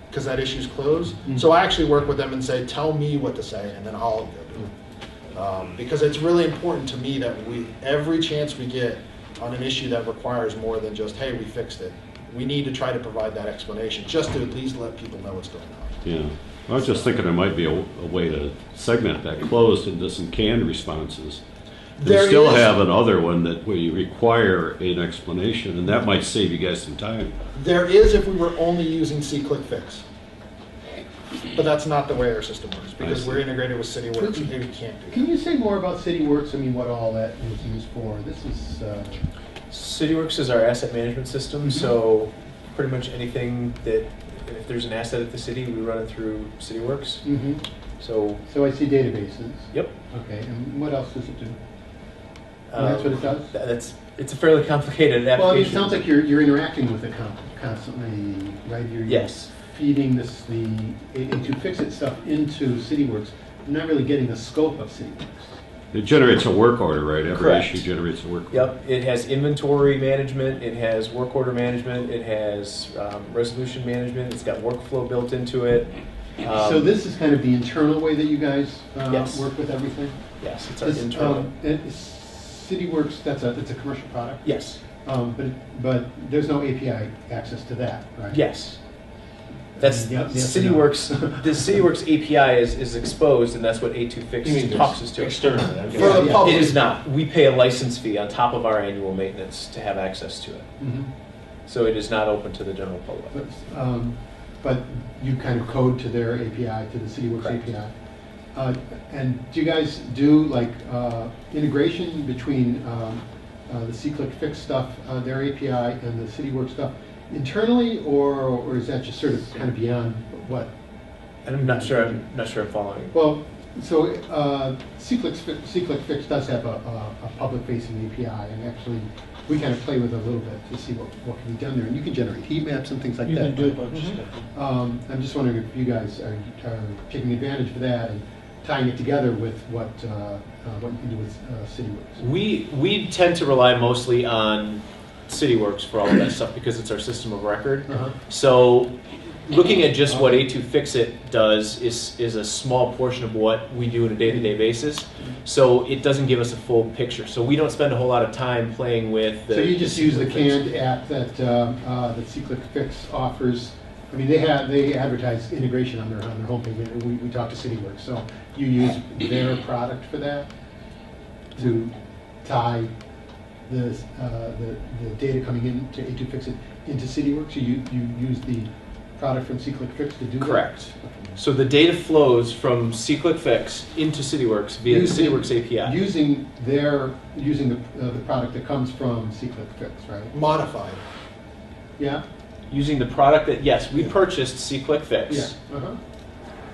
because that issue's closed. So I actually work with them and say, tell me what to say, and then I'll go do it. Because it's really important to me that every chance we get on an issue that requires more than just, hey, we fixed it, we need to try to provide that explanation, just to at least let people know what's going on. Yeah. I was just thinking there might be a way to segment that closed into some canned responses. They still have another one where you require an explanation, and that might save you guys some time. There is if we were only using SeeClickFix. But that's not the way our system works, because we're integrated with CityWorks, and we can't do that. Can you say more about CityWorks? I mean, what all that is used for? This is... CityWorks is our asset management system, so pretty much anything that, if there's an asset at the city, we run it through CityWorks. So I see databases. Yep. Okay, and what else does it do? That's what it does? It's a fairly complicated application. Well, it sounds like you're interacting with it constantly, right? You're feeding the A2FixIt stuff into CityWorks. I'm not really getting the scope of CityWorks. It generates a work order, right? Every Correct. issue generates a work order. Yep, it has inventory management, it has work order management, it has resolution management, it's got workflow built into it. So this is kind of the internal way that you guys Yes. work with everything? Yes, it's our internal. CityWorks, that's a commercial product? Yes. But there's no API access to that, right? Yes. That's Yep, yes or no? CityWorks. The CityWorks API is exposed, and that's what You mean A2Fix just talks us to. externally? For the Yeah. public. It is not. We pay a license fee on top of our annual maintenance to have access to it. Mhm. So it is not open to the general public. But you kind of code to their API, to the CityWorks Correct. API. And do you guys do like integration between the SeeClickFix stuff, their API, and the CityWorks stuff internally, or is that just sort of kind of beyond what? I'm not sure. I'm following. Well, so SeeClickFix does have a public-facing API, and actually we kind of play with it a little bit to see what can be done there. And you can generate heat maps and things like You that. can do a but, bunch of stuff. I'm just wondering if you guys are taking advantage of that and tying it together with what you can do with CityWorks. We tend to rely mostly on CityWorks for all of that stuff because it's our system of record. Uh-huh. So looking at just what A2FixIt does is a small portion of what we do on a day-to-day basis. So it doesn't give us a full picture. So we don't spend a whole lot of time playing with the... So you just use the SeeClickFix. canned app that SeeClickFix offers. I mean, they advertise integration on their homepage. And we talk to CityWorks, so you use their product for that to tie the data coming in to A2FixIt into CityWorks. You use the product from SeeClickFix to do that? Correct. So the data flows from SeeClickFix into CityWorks via the CityWorks API. Using the product that comes from SeeClickFix, right? Modified. Yeah. Using the product that, yes, we Yeah. purchased SeeClickFix. Yeah. Uh-huh.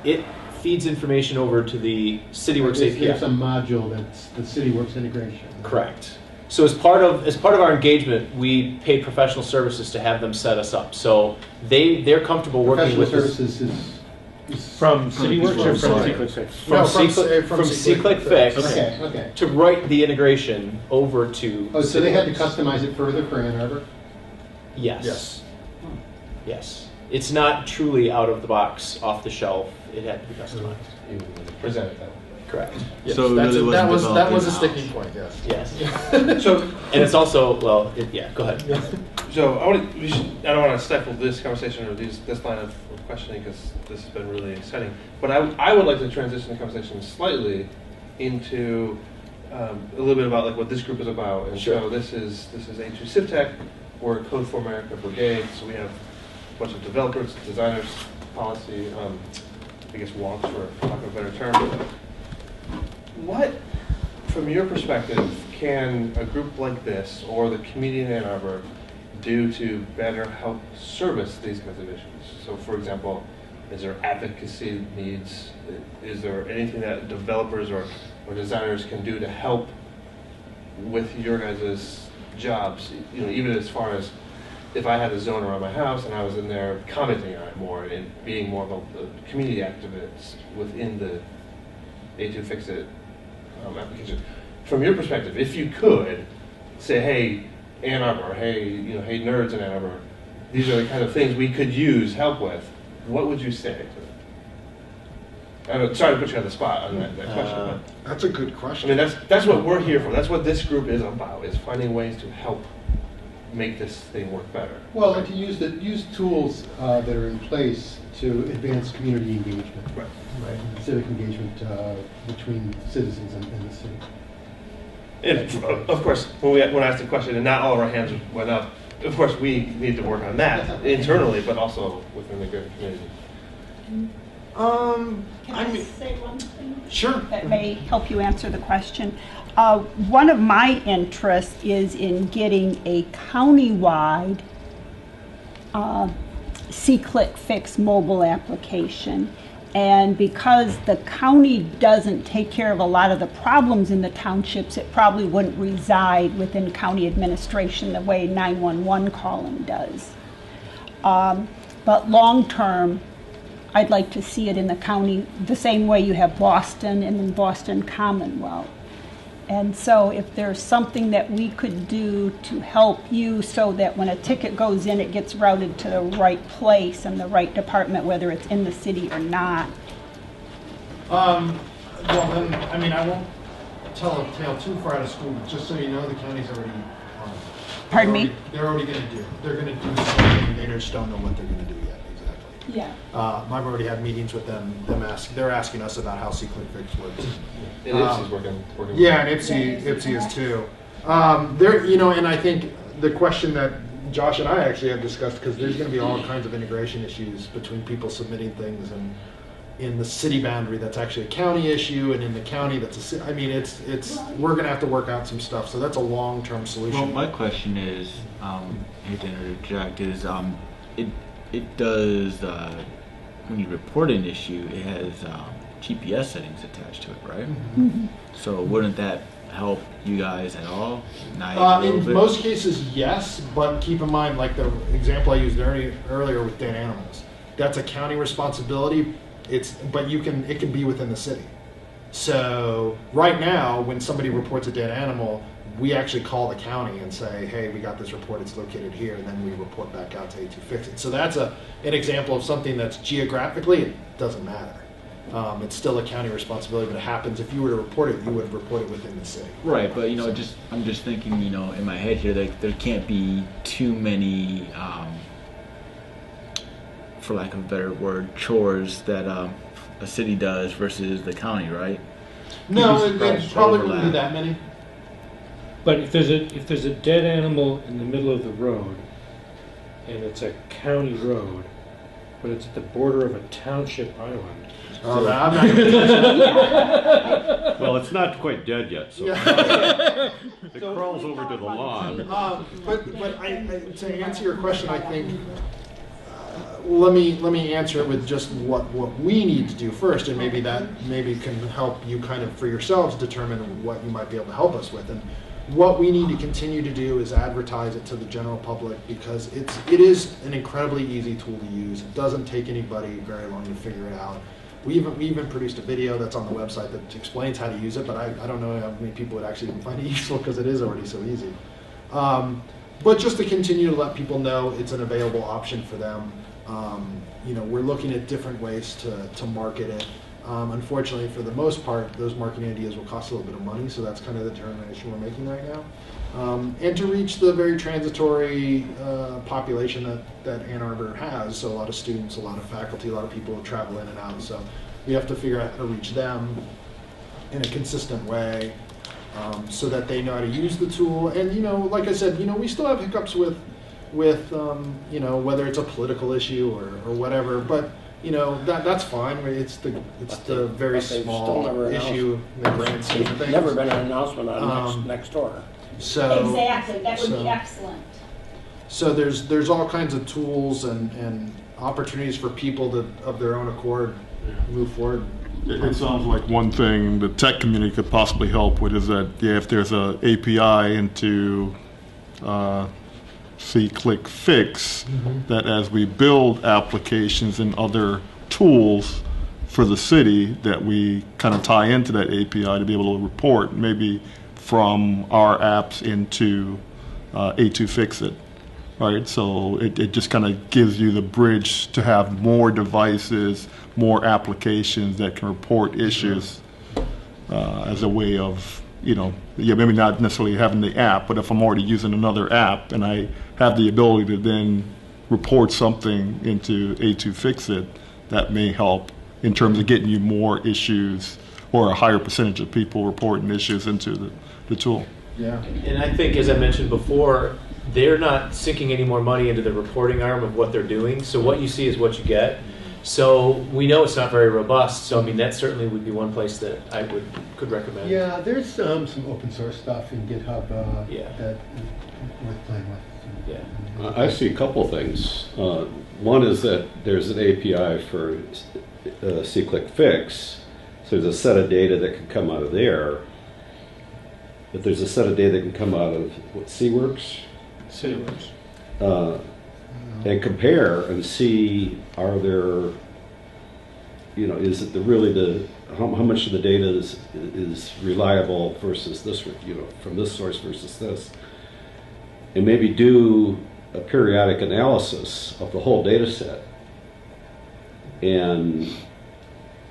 It feeds information over to the CityWorks There's API. some module that's the CityWorks integration. Correct. So as part of our engagement, we paid professional services to have them set us up. So they're comfortable working Professional with us. services is From CityWorks or from Right. SeeClickFix? No, from from SeeClickFix okay. to write the integration over to. Oh, so they had to CityWorks. customize it further for Ann Arbor? Yes. Yes. Yes. It's not truly out of the box, off the shelf. It had to be customized. You present it that way. Correct. Yes, So it that's really that wasn't was that was a developed sticking point. Yes. Yes. So, And it's also, well, yeah, go ahead. so I don't want to stifle this conversation or this line of questioning because this has been really exciting. But I would like to transition the conversation slightly into a little bit about like what this group is about. And Sure. so this is A2CivicTech. We're a Code for America brigade. So we have a bunch of developers, designers, policy, I guess wonks for lack of a better term. What, from your perspective, can a group like this or the community in Ann Arbor do to better help service these kinds of issues? So, for example, is there advocacy needs? Is there anything that developers or designers can do to help with your guys' jobs? You know, even as far as if I had a zone around my house and I was in there commenting on it more and being more of a community activist within the A2FixIt application. From your perspective, if you could say, hey, Ann Arbor, hey nerds in Ann Arbor, these are the kind of things we could use help with, what would you say to them? I'm sorry to put you on the spot on that question, but That's a good I question. mean that's what we're here for. That's what this group is about, is finding ways to help make this thing work better. Well, and to use tools that are in place to advance community engagement. Right. Right. Civic engagement between citizens and the city. And of course, when I asked the question and not all of our hands went up, of course we need to work on that internally, but also within the greater community. Can I I mean, say one thing? sure. That may help you answer the question. One of my interests is in getting a countywide SeeClickFix mobile application. And because the county doesn't take care of a lot of the problems in the townships, it probably wouldn't reside within county administration the way 911 calling does. But long term, I'd like to see it in the county the same way you have Boston and then Boston Commonwealth. And so if there's something that we could do to help you so that when a ticket goes in, it gets routed to the right place and the right department, whether it's in the city or not. Well, then, I mean, I won't tell a tale too far out of school, but just so you know, the county's already on it. Pardon me? They're already going to do. They're going to do something. They just don't know what they're going to do yet. Exactly. Yeah. I've already had meetings with them. They're asking us about how SeeClickFix works. And Ipsy's working. Yeah, and Ipsy is too. There, you know, and I think the question that Josh and I actually have discussed, because there's going to be all kinds of integration issues between people submitting things and in the city boundary that's actually a county issue, and in the county that's a. I mean, we're going to have to work out some stuff. So that's a long-term solution. Well, my question is, hate to interject, is it does when you report an issue, it has GPS settings attached to it, right? Mm-hmm. So wouldn't that help you guys at all? In most cases, yes, but keep in mind, like the example I used earlier with dead animals, that's a county responsibility. But it can be within the city. So right now, when somebody reports a dead animal, we actually call the county and say, hey, we got this report, it's located here, and then we report back out to A2FixIt. So that's an example of something that's geographically, it doesn't matter. It's still a county responsibility, but it happens, if you were to report it, you would report it within the city. Right, but I'm just thinking, in my head here, that there can't be too many, for lack of a better word, chores that a city does versus the county, right? No, it probably wouldn't be that many. But if there's a dead animal in the middle of the road, and it's a county road, but it's at the border of a township island. I'm not going to touch that. Well, it's not quite dead yet, so it crawls over to the lawn. But to answer your question, I think let me answer it with just what we need to do first, and maybe that can help you kind of for yourselves determine what you might be able to help us with. And what we need to continue to do is advertise it to the general public, because it is an incredibly easy tool to use. It doesn't take anybody very long to figure it out. We even produced a video that's on the website that explains how to use it, but I don't know how many people would actually even find it useful, because it is already so easy. But just to continue to let people know it's an available option for them. We're looking at different ways to market it. Unfortunately, for the most part, those marketing ideas will cost a little bit of money, so that's kind of the determination we're making right now. And to reach the very transitory population that Ann Arbor has, so a lot of students, a lot of faculty, a lot of people who travel in and out, so we have to figure out how to reach them in a consistent way, so that they know how to use the tool. And like I said, we still have hiccups with whether it's a political issue or whatever, but that's fine. It's the very small issue in the grand scheme of things. Never been an announcement on next door. So exactly, that would be excellent. So there's all kinds of tools and opportunities for people to, of their own accord, move forward. It sounds like one thing the tech community could possibly help with is that, if there's a API into SeeClickFix, that as we build applications and other tools for the city, that we kind of tie into that API to be able to report maybe from our apps into A2FixIt, right? So it just kind of gives you the bridge to have more devices, more applications that can report issues as a way of, maybe not necessarily having the app, but if I'm already using another app and I have the ability to then report something into A2FixIt, that may help in terms of getting you more issues or a higher percentage of people reporting issues into the tool. Yeah. And I think, as I mentioned before, they're not sinking any more money into the reporting arm of what they're doing. So what you see is what you get. So we know it's not very robust. So I mean, that certainly would be one place that I could recommend. Yeah, there's some open source stuff in GitHub that worth playing with. Yeah. I see a couple things. One is that there's an API for SeeClickFix, so there's a set of data that can come out of there. But there's a set of data that can come out of CityWorks. And compare and see, are there, is it really the how much of the data is reliable versus this, from this source versus this, and maybe do a periodic analysis of the whole data set and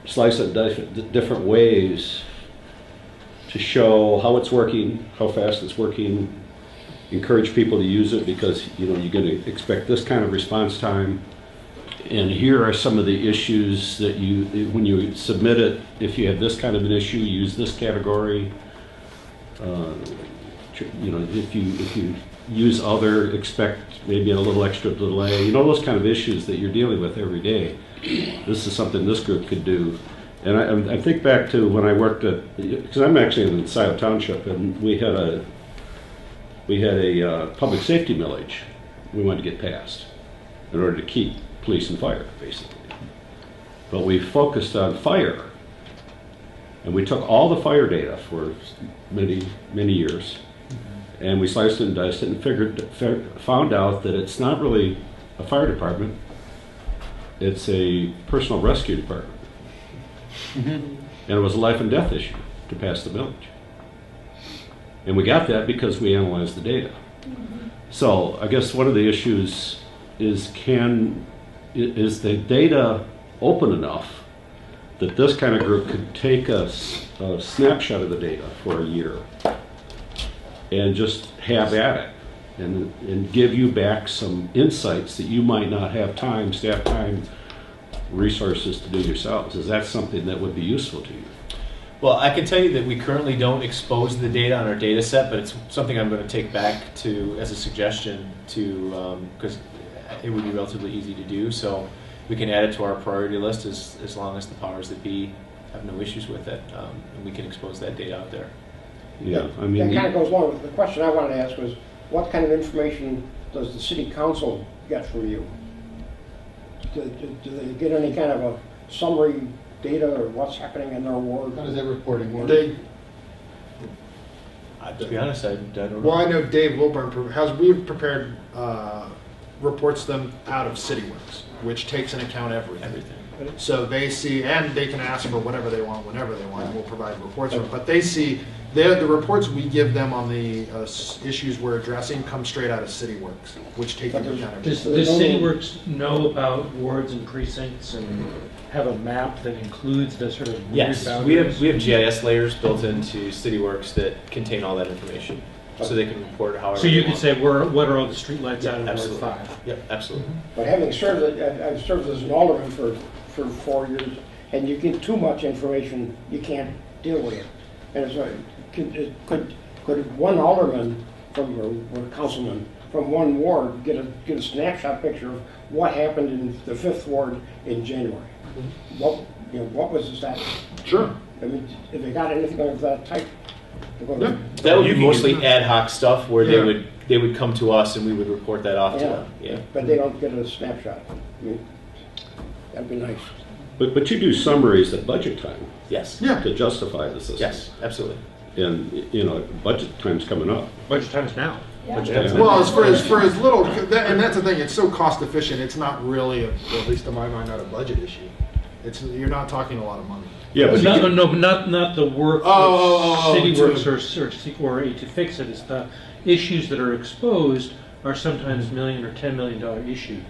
slice it different ways to show how it's working, how fast it's working, encourage people to use it because you're going to expect this kind of response time. And here are some of the issues that when you submit it, if you have this kind of an issue, use this category. If you use other, expect maybe a little extra delay. Those kind of issues that you're dealing with every day. This is something this group could do. And I think back to when I worked because I'm actually in Scioto Township, and we had a public safety millage we wanted to get passed in order to keep police and fire, basically. But we focused on fire, and we took all the fire data for many, many years, and we sliced and diced it and found out that it's not really a fire department, it's a personal rescue department. And it was a life and death issue to pass the millage. And we got that because we analyzed the data. So I guess one of the issues is the data open enough that this kind of group could take a snapshot of the data for a year and just have at it and give you back some insights that you might not have time, staff time, resources to do yourselves. Is that something that would be useful to you? Well, I can tell you that we currently don't expose the data on our data set, but it's something I'm going to take back to as a suggestion because it would be relatively easy to do. So we can add it to our priority list as long as the powers that be have no issues with it, and we can expose that data out there. Yeah, I That mean, kind of goes along with the question I wanted to ask was, what kind of information does the city council get from you? Do they get any kind of a summary data or what's happening in their ward? How does that reporting work? To be honest, I don't know. Well, I know Dave Wilburn we've prepared reports them out of CityWorks, which takes into account everything. So they see, and they can ask for whatever they want, whenever they want, and we'll provide reports for them. But they see, the reports we give them on the issues we're addressing come straight out of CityWorks, which take into account everything. Does CityWorks know about wards and precincts and have a map that includes the sort of weird Yes, boundaries? we have GIS layers built into CityWorks that contain all that information, so they can report however. So you they could want. say, what are all the streetlights out of Ward Absolutely. 5? Yep, absolutely. But having served, I've served as an alderman for 4 years, and you get too much information, you can't deal with it. And so, could one alderman or councilman from one ward get a snapshot picture of what happened in the 5th ward in January? What was the status? Sure. I mean, if they got anything of that type? Yeah. That would be You can mostly get ad hoc stuff where Yeah. they would come to us and we would report that off to them. Yeah. But they don't get a snapshot. I mean, that'd be nice. but you do summaries at budget time Yes. Yeah. to justify the system. Yes, absolutely. And budget time's coming up. Budget times now. Well, as for as little, and that's the thing. It's so cost efficient. It's not really, at least in my mind, not a budget issue. You're not talking a lot of money. Yeah, but Not the work CityWorks or A2FixIt. It's the issues that are exposed are sometimes $1 million or $10 million issues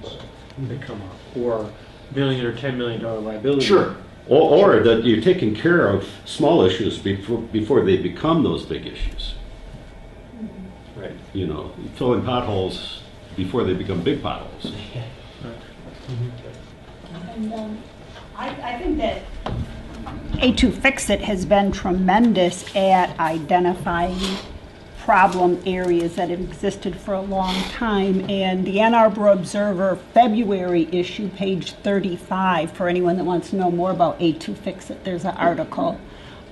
that come up, or $1 million or $10 million liability. Sure. or that you're taking care of small issues before they become those big issues. Right. Filling potholes before they become big potholes. And I think that A2FixIt has been tremendous at identifying problem areas that have existed for a long time. And the Ann Arbor Observer February issue, page 35, for anyone that wants to know more about A2FixIt, there's an article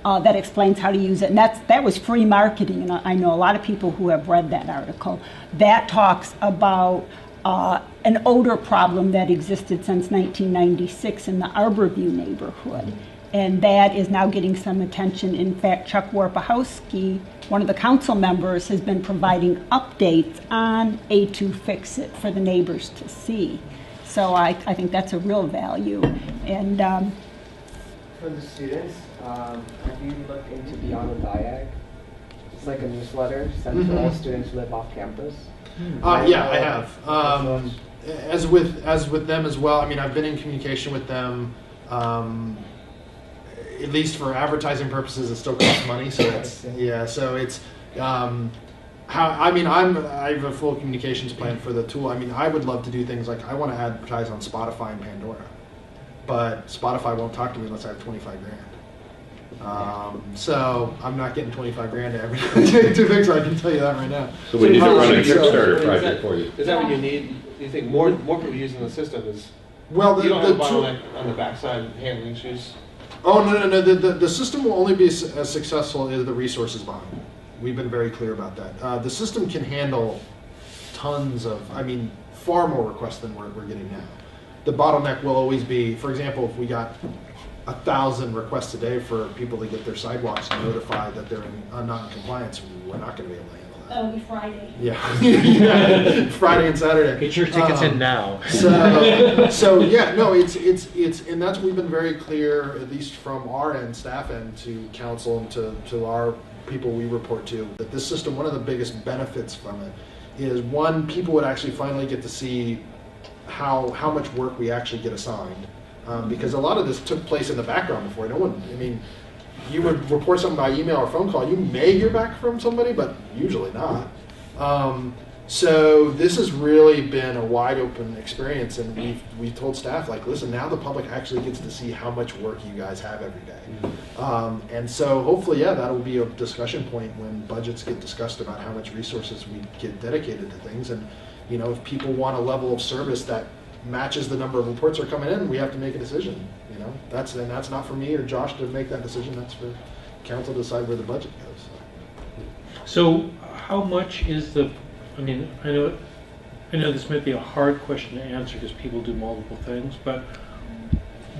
that explains how to use it. And that was free marketing, and I know a lot of people who have read that article. That talks about an odor problem that existed since 1996 in the Arborview neighborhood. And that is now getting some attention. In fact, Chuck Warpahowski, one of the council members, has been providing updates on A2FixIt for the neighbors to see. So I think that's a real value. And for the students, Have you looked into Beyond the Diag? It's like a newsletter sent to all students who live off campus. Yeah, I have. As with them as well. I mean, I've been in communication with them. At least for advertising purposes, it still costs money. So it's yeah. So it's I have a full communications plan for the tool. I mean, I would love to do things like I want to advertise on Spotify and Pandora, but Spotify won't talk to me unless I have 25 grand. So I'm not getting 25 grand to advertise A2Fix, I can tell you that right now. So we need to run a Kickstarter project for you. Is that what you need? You think more people using the system is? Well, you don't have a bottleneck on the backside handling issues. Oh no! The system will only be as successful as the resources behind it. We've been very clear about that. The system can handle tons of, far more requests than we're getting now. The bottleneck will always be, for example, if we got 1,000 requests a day for people to get their sidewalks notified that they're in non-compliance, we're not going to be able to handle that. That'll be Friday. Yeah, Friday and Saturday. Get your tickets in now. So yeah, no, it's and that's we've been very clear, at least from our end, staff end, to council and to our people we report to, that this system, one of the biggest benefits from it is, one, people would actually finally get to see how much work we actually get assigned. Because a lot of this took place in the background before. You would report something by email or phone call. You may hear back from somebody, but usually not. So this has really been a wide open experience, and we've told staff, like, listen, now the public actually gets to see how much work you guys have every day. And so hopefully, yeah, that'll be a discussion point when budgets get discussed about how much resources we get dedicated to things. And if people want a level of service that matches the number of reports that are coming in, we have to make a decision. That's not for me or Josh to make that decision. That's for council to decide where the budget goes. So how much is the? I know this might be a hard question to answer because people do multiple things, but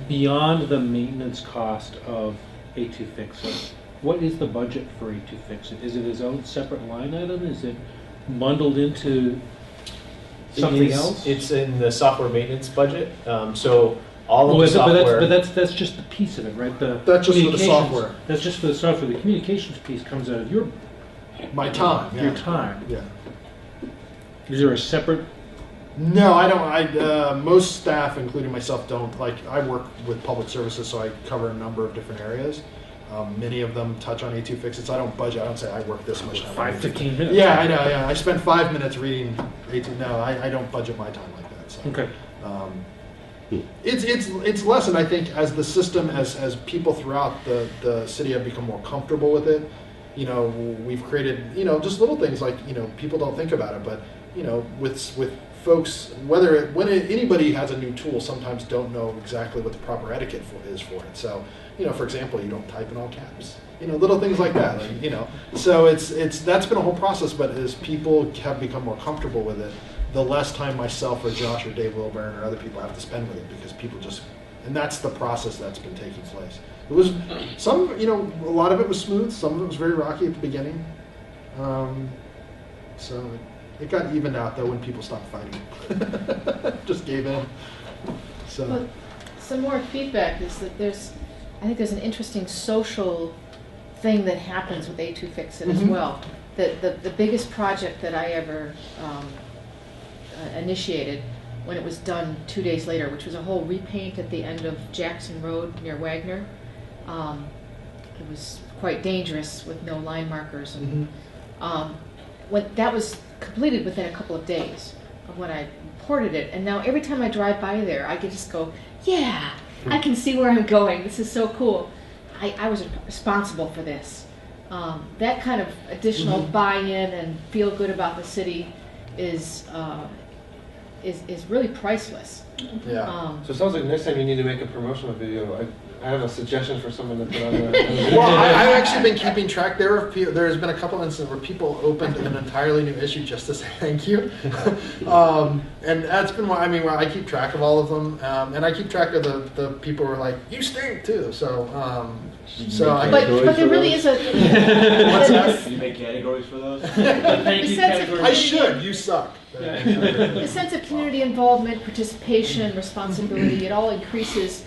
beyond the maintenance cost of A2FixIt, what is the budget for A2FixIt? Is it its own separate line item? Is it bundled into something else? It's in the software maintenance budget. So all of the software. But that's just the piece of it, right? That's just for the software. That's just for the software. The communications piece comes out of your time. Your time. Yeah. Is there a separate? No, I don't. Most staff, including myself, don't. I work with public services, so I cover a number of different areas. Many of them touch on A2FixIt, so I don't budget. I don't say I work this much time. 15 minutes. Yeah, I know. Yeah, I spent 5 minutes reading A2. No, I don't budget my time like that. So. Okay. It's less, and I think as the system, as people throughout the city have become more comfortable with it, we've created, just little things like, people don't think about it, but with folks, when anybody has a new tool, sometimes don't know exactly what the proper etiquette is for it. So, for example, you don't type in all caps. Little things like that. So that's been a whole process. But as people have become more comfortable with it, the less time myself or Josh or Dave Wilburn or other people have to spend with it, because people just, and that's the process that's been taking place. It was a lot of it was smooth. Some of it was very rocky at the beginning. So it got evened out though when people stopped fighting. Just gave in. So. Well, some more feedback is that I think there's an interesting social thing that happens with A2FixIt as well. The biggest project that I ever initiated, when it was done 2 days later, which was a whole repaint at the end of Jackson Road near Wagner. It was quite dangerous with no line markers. And, when that was completed within a couple of days of when I reported it, and now every time I drive by there, I can just go, yeah, I can see where I'm going. This is so cool. I was responsible for this. That kind of additional buy-in and feel good about the city is really priceless. Yeah. So it sounds like next time you need to make a promotional video. I have a suggestion for someone to put on there. Well, I've actually been keeping track. There's been a couple instances where people opened an entirely new issue just to say thank you. And that's been why I keep track of all of them, and I keep track of the people who are like, you stink too. So but there really is a. What's that? Do you make categories for those? I should. You suck. The sense of community involvement, participation, responsibility, it all increases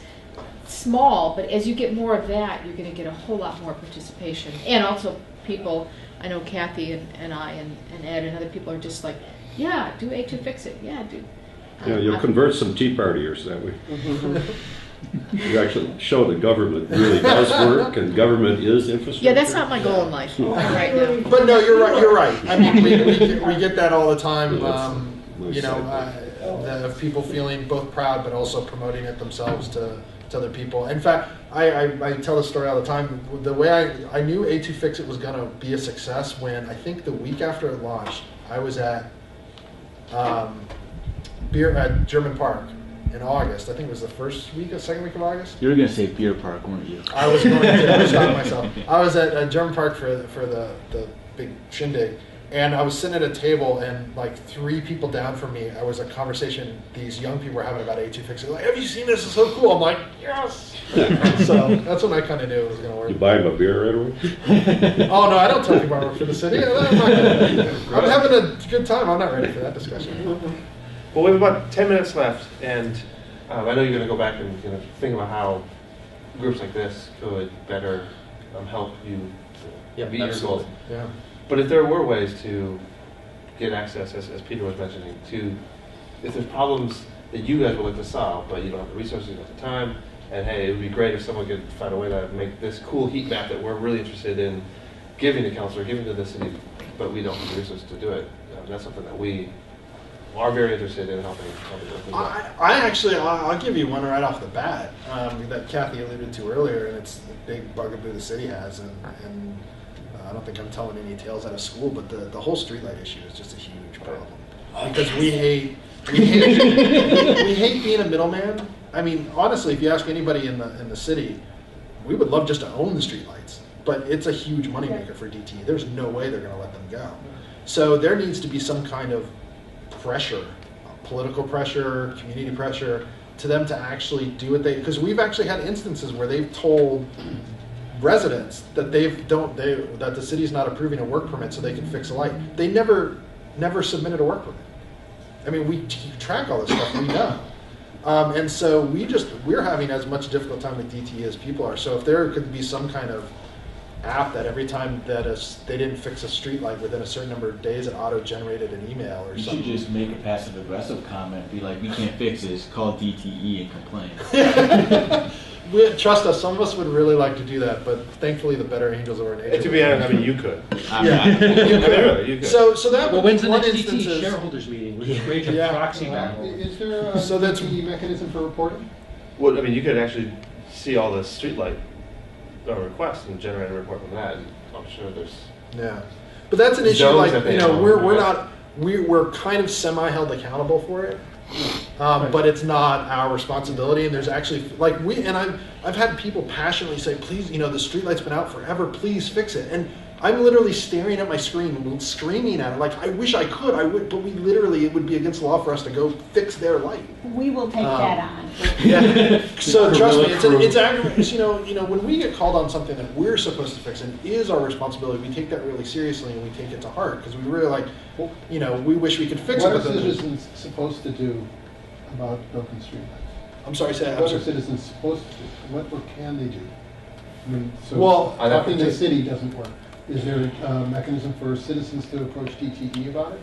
small, but as you get more of that, you're going to get a whole lot more participation. And also people, I know Kathy and I and Ed and other people are just like, yeah, do A2FixIt, yeah, do. Yeah, you'll convert some Tea Partiers that way. You actually show the government really does work and government is infrastructure. Yeah, that's not my goal in life right now. But no, you're right. You're right. I mean, we get that all the time. Nice You know, segue. of people feeling both proud but also promoting it themselves to other people. In fact, I tell the story all the time. The way I knew A2FixIt was going to be a success when I think the week after it launched, I was at German Park in August. I think it was the second week of August. You were gonna say Beer Park, weren't you? I was going to stop myself. I was at German Park for the big shindig, and I was sitting at a table, and like 3 people down from me, I was a conversation these young people were having about A2FixIt. Like, have you seen this? It's so cool. I'm like, yes. So that's when I kind of knew it was going to work. You buy him a beer right away? Oh no, I don't tell people I work for the city. I'm having a good time. I'm not ready for that discussion. Well, we have about 10 minutes left, and I know you're going to go back and think about how groups like this could better help you meet your goals. Yeah. But if there were ways to get access, as Peter was mentioning, if there's problems that you guys would like to solve, but you don't have the resources at the time, and hey, it would be great if someone could find a way to make this cool heat map that we're really interested in giving to council, giving to the city, but we don't have the resources to do it. That's something that we are very interested in helping with. I'll give you one right off the bat that Kathy alluded to earlier, and it's the big bugaboo the city has, and I don't think I'm telling any tales out of school, but the whole streetlight issue is just a huge problem because we hate being a middleman. I mean, honestly, if you ask anybody in the city, we would love just to own the streetlights, but it's a huge moneymaker for DTE. There's no way they're going to let them go. So there needs to be some kind of pressure, political pressure, community pressure, to them to actually do what because we've actually had instances where they've told residents that that the city's not approving a work permit so they can fix a light. They never submitted a work permit. I mean, we track all this stuff, we know. And so we're having as much difficult time with DTE as people are. So if there could be some kind of app that every time that they didn't fix a street light within a certain number of days, it auto-generated an email or something. You should just make a passive-aggressive comment, be like, we can't fix this, call DTE and complain. Trust us, some of us would really like to do that, but thankfully the better angels of our nature. And to be honest, I mean, you could. You could. So that would when's be the one next instance. DT shareholders meeting? Which is great to proxy back. Is there a So that's- DTE mechanism for reporting? Well, I mean, you could actually see all the streetlight requests and generate a report from that, and I'm sure there's... Yeah, but that's an issue. Zones Like that they we're kind of semi-held accountable for it, but it's not our responsibility. And there's actually I've had people passionately say, please, the streetlight's been out forever. Please fix it. And I'm literally staring at my screen, screaming at it. Like, I wish I could, but it would be against the law for us to go fix their light. We will take that on. Yeah. So trust me, it's aggravating. When we get called on something that we're supposed to fix and is our responsibility, we take that really seriously and we take it to heart because we really we wish we could fix What it. are citizens supposed to do about broken streetlights? I'm sorry, say What are citizens supposed to do? What can they do? I mean, so Well, talking to the city doesn't work. Is there a mechanism for citizens to approach DTE about it?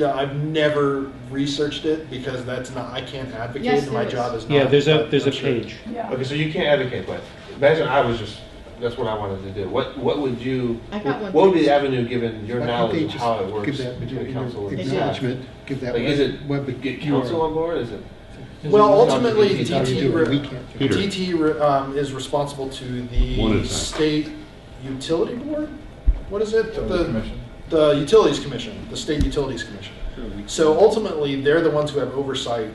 I've never researched it because I can't advocate. Yes, and my there is. job is not. Yeah, there's a I'm sure. page. Yeah. Okay, so you can't advocate, but imagine that's what I wanted to do. What would you, I got one. what would be the avenue given your Why can't knowledge they of just how it works give that between the council and acknowledgement, give that Like, is it web get council on board? Is it? Well, ultimately, It's how you do it. We can't do it. DTE is responsible to One at the a time. state utility board. What is it? Commission. The Utilities Commission, the State Utilities Commission. So ultimately, they're the ones who have oversight.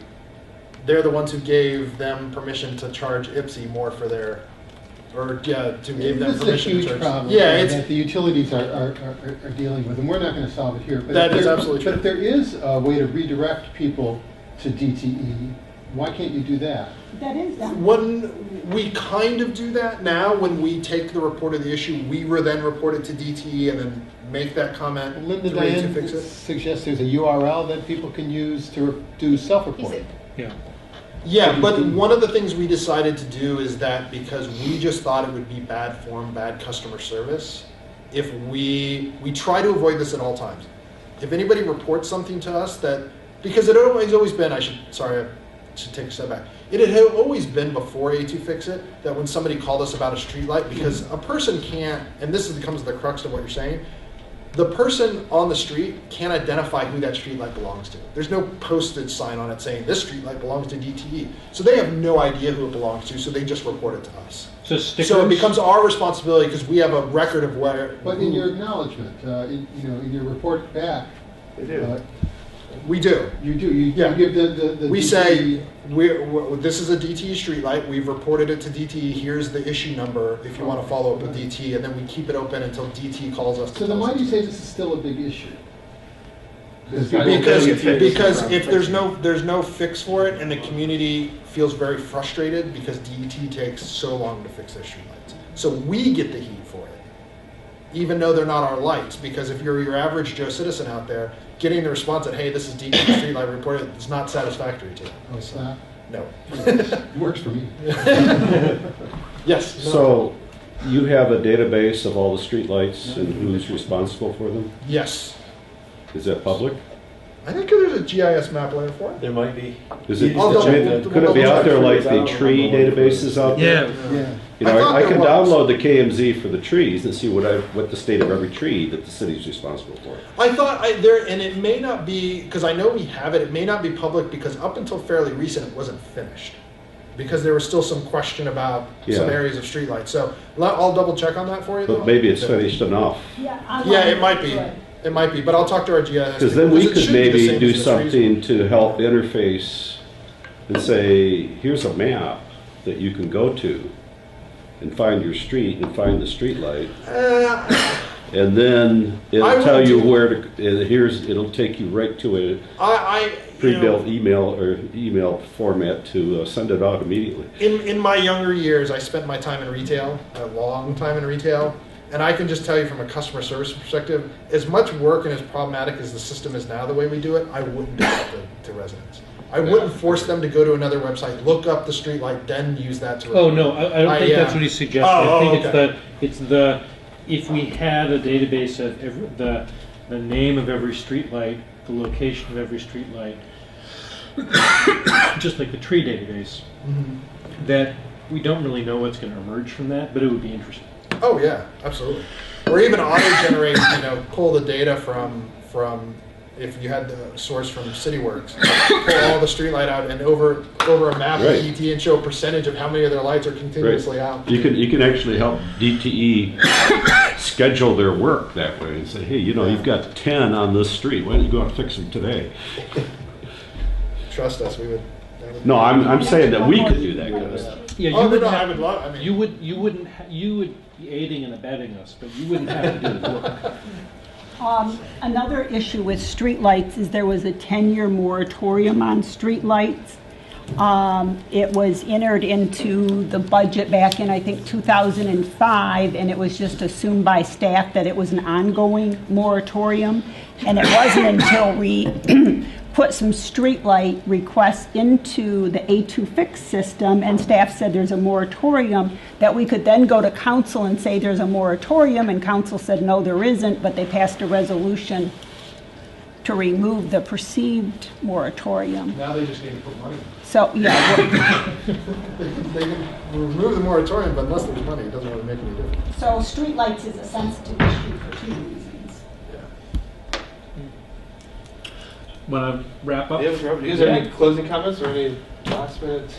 They're the ones who gave them permission to charge IPSI more for their, to give them This is a permission to huge charge. problem that the utilities are dealing with, and we're not going to solve it here. But That is absolutely true. But if there is a way to redirect people to DTE, why can't you do that? That is done. When we kind of do that now, when we take the report of the issue, we will then report it to DTE and then make that comment. Linda through Diane A2FixIt. suggests there's a URL that people can use to do self-reporting. Yeah. Yeah, but one of the things we decided to do is that because we just thought it would be bad form, bad customer service, if we try to avoid this at all times. If anybody reports something to us that, because it has always been, I should take a step back. It had always been before A2FixIt that when somebody called us about a streetlight, because a person can't, and this becomes the crux of what you're saying, the person on the street can't identify who that streetlight belongs to. There's no postage sign on it saying this streetlight belongs to DTE. So they have no idea who it belongs to, so they just report it to us. So stickers? So it becomes our responsibility because we have a record of where. But in your acknowledgement, in your report back, we do. You do. You give the we DTE. say this is a DTE streetlight. We've reported it to DTE. Here's the issue number if you want to follow up with DTE, and then we keep it open until DTE calls us. So then why do you say this is still a big issue? Because if there's no fix for it, and the community feels very frustrated because DET takes so long to fix their streetlights, so we get the heat for it, even though they're not our lights. Because if you're your average Joe citizen out there, getting the response that hey, this is DET streetlight reported is not satisfactory to them. Oh, it's not? No. It works for me. Yes. So you have a database of all the streetlights and who's responsible for them? Yes. Is that public? I think there's a GIS map layer for it. There might be. Is it? I'll Could it be out there like the tree databases out there? Yeah. You know, I can was. download the KMZ for the trees and see what the state of every tree that the city's responsible for. I thought and it may not be, because I know we have it, it may not be public because up until fairly recent it wasn't finished. Because there was still some question about some areas of streetlights. So I'll double check on that for you though. But maybe it's finished enough. Yeah, it might be. It might be, but I'll talk to our GIS. Because then we could maybe do something to help interface and say, here's a map that you can go to and find your street and find the street light. And then it'll tell you where to, it'll take you right to a pre-built email format to send it out immediately. In my younger years, I spent my time in retail, a long time in retail. And I can just tell you from a customer service perspective, as much work and as problematic as the system is now, the way we do it, I wouldn't do it to residents. I wouldn't force them to go to another website, look up the streetlight, then use that to. Oh no, I don't think that's what he's suggesting. I think it's the if we had a database of the name of every streetlight, the location of every streetlight, just like the tree database, that we don't really know what's going to emerge from that, but it would be interesting. Oh yeah, absolutely. Or even auto-generate, pull the data from if you had the source from CityWorks, pull all the streetlight out and over a map of DTE and show a percentage of how many of their lights are continuously out. You can actually help DTE schedule their work that way and say, hey, you've got 10 on this street. Why don't you go out and fix them today? Trust us, we would. No, I'm saying that we could do that kind of stuff. Yeah, you would be aiding and abetting us, but you wouldn't have to do the work. Another issue with streetlights is there was a 10-year moratorium on streetlights. It was entered into the budget back in, I think, 2005, and it was just assumed by staff that it was an ongoing moratorium. And it wasn't until we put some streetlight requests into the A2Fix system, and staff said there's a moratorium, that we could then go to council and say there's a moratorium, and council said no, there isn't, but they passed a resolution to remove the perceived moratorium. Now they just need to put money. So, yeah. They can remove the moratorium, but unless there's money, it doesn't really make any difference. So streetlights is a sensitive issue for 2 reasons. Want to wrap up? Is there any closing comments or any last minute?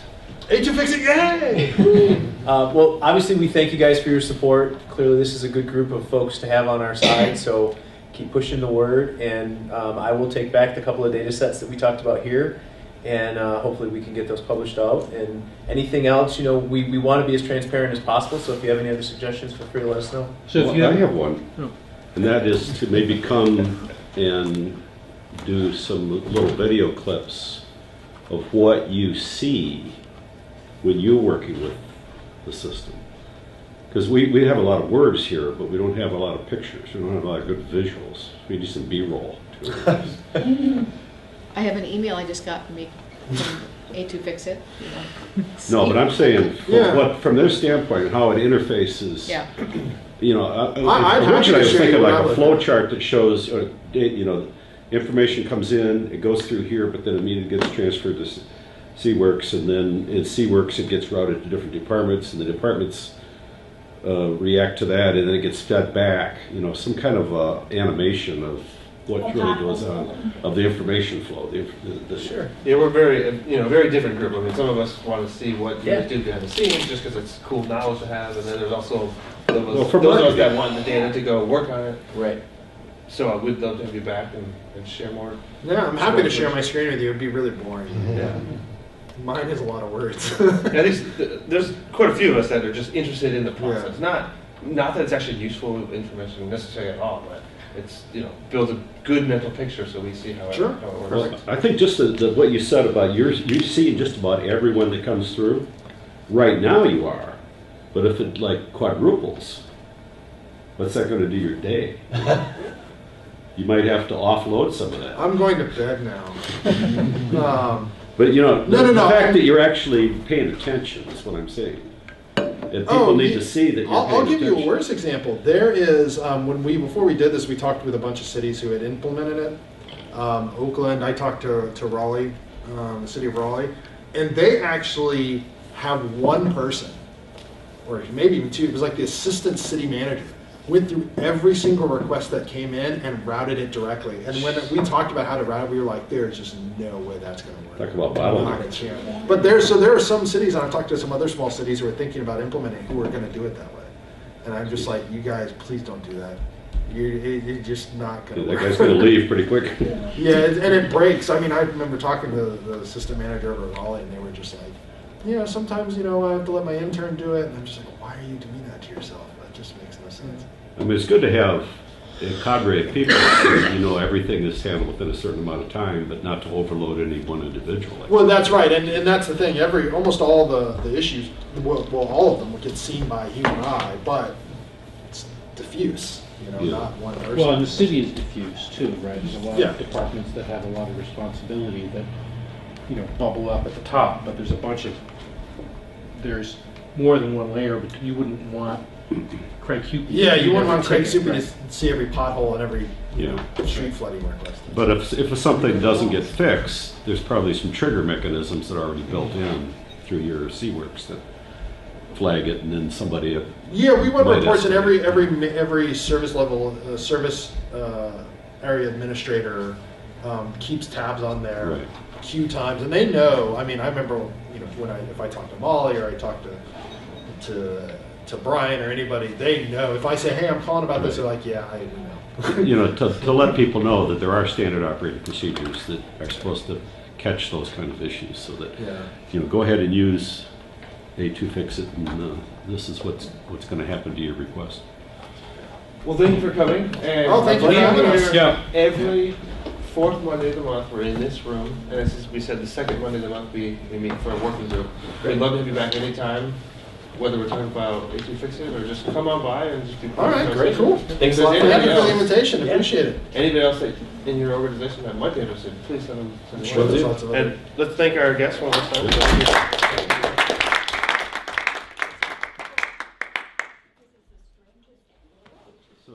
A2FixIt, yay! Well, obviously we thank you guys for your support. Clearly this is a good group of folks to have on our side, so keep pushing the word, and I will take back the couple of data sets that we talked about here, and hopefully we can get those published out. And anything else, we want to be as transparent as possible, so if you have any other suggestions, feel free to let us know. So I have one, and that is to maybe come and do some little video clips of what you see when you're working with the system. Because we have a lot of words here, but we don't have a lot of pictures. We don't have a lot of good visuals. We need some B-roll. I have an email I just got from A2FixIt. No, but I'm saying, Yeah. from their standpoint, how it interfaces. Yeah. You know, I'm happy to originally I was show thinking you what like I a looked flow at. chart that shows, you know, information comes in, it goes through here, but then immediately gets transferred to SeaWorks, and then in SeaWorks it gets routed to different departments, and the departments react to that, and then it gets fed back. You know, some kind of animation of what really goes on, of the information flow. Sure. Yeah, we're very, very different group. I mean, some of us want to see what you Yeah. guys do behind the scenes just because it's cool knowledge to have, and then there's also those, Well, from those of my- us that want the data to go work on it. Right. So I would love to have you back and share more. Yeah, I'm happy to share my screen with you. It'd be really boring. Yeah. Mine is a lot of words. At least there's quite a few of us that are just interested in the process. Not that it's actually useful information necessarily at all, but it's builds a good mental picture so we see how, Sure. how it Well, works. I think just what you said about you see just about everyone that comes through. Right now you are, but if it like quadruples, what's that going to do your day? You might have to offload some of that. I'm going to bed now. But No, the no. fact that you're actually paying attention is what I'm saying. And people need to see that you're paying I'll give you a attention. worse example. There is before we did this, we talked with a bunch of cities who had implemented it. Oakland, I talked to Raleigh, the city of Raleigh, and they actually have one person, or maybe even two. It was like the assistant city manager went through every single request that came in and routed it directly. And when we talked about how to route it, we were like, there's just no way that's going to work. Talk about Not a bottlenecks. chance. But there are some cities, and I've talked to some other small cities who are thinking about implementing, who are going to do it that way. And I'm just like, you guys, please don't do that. You're just not going to That work. guy's going to leave pretty quick. Yeah, and it breaks. I mean, I remember talking to the assistant manager over at Raleigh, and they were just like, sometimes, I have to let my intern do it. And I'm just like, why are you doing that to yourself? That just makes no sense. I mean, it's good to have a cadre of people so everything is handled within a certain amount of time, but not to overload any one individual. Well, that's right, and that's the thing. Almost all the issues, well, all of them will get seen by human eye, but it's diffuse. Not one person. Well, and the city is diffused too, right? There's a lot Yeah. of departments that have a lot of responsibility that, bubble up at the top, but there's more than one layer, but you wouldn't want Craig Hupy. Yeah, you wouldn't want Craig Craig Supey to see every pothole and every Yeah. street flooding request. But if something doesn't get fixed, there's probably some trigger mechanisms that are already built in through your SeaWorks that flag it, and then somebody. Yeah, we run might reports, and estimate. every service level service area administrator keeps tabs on their Right. queue times, and they know. I mean, I remember if I talk to Molly or I talk to Brian or anybody, they know. If I say, "Hey, I'm calling about this," they're like, "Yeah, I know." To let people know that there are standard operating procedures that are supposed to catch those kind of issues, so that go ahead and use A2FixIt, and this is what's going to happen to your request. Well, thank you for coming. And Oh, thank you for we're having here us. Yeah. Every fourth Monday of the month, we're in this room, and as we said, the second Monday of the month we meet for a working group. We'd love to have you back anytime, whether we're talking about A2FixIt or just come on by and just be part All of right, the great, conversation. cool. If there's Thank you anybody for the else- invitation. Yeah. Appreciate it. Anybody else that in your organization that might be interested, please send them. Sure, away. there's lots of other- And let's thank our guests one more time. Thank you. So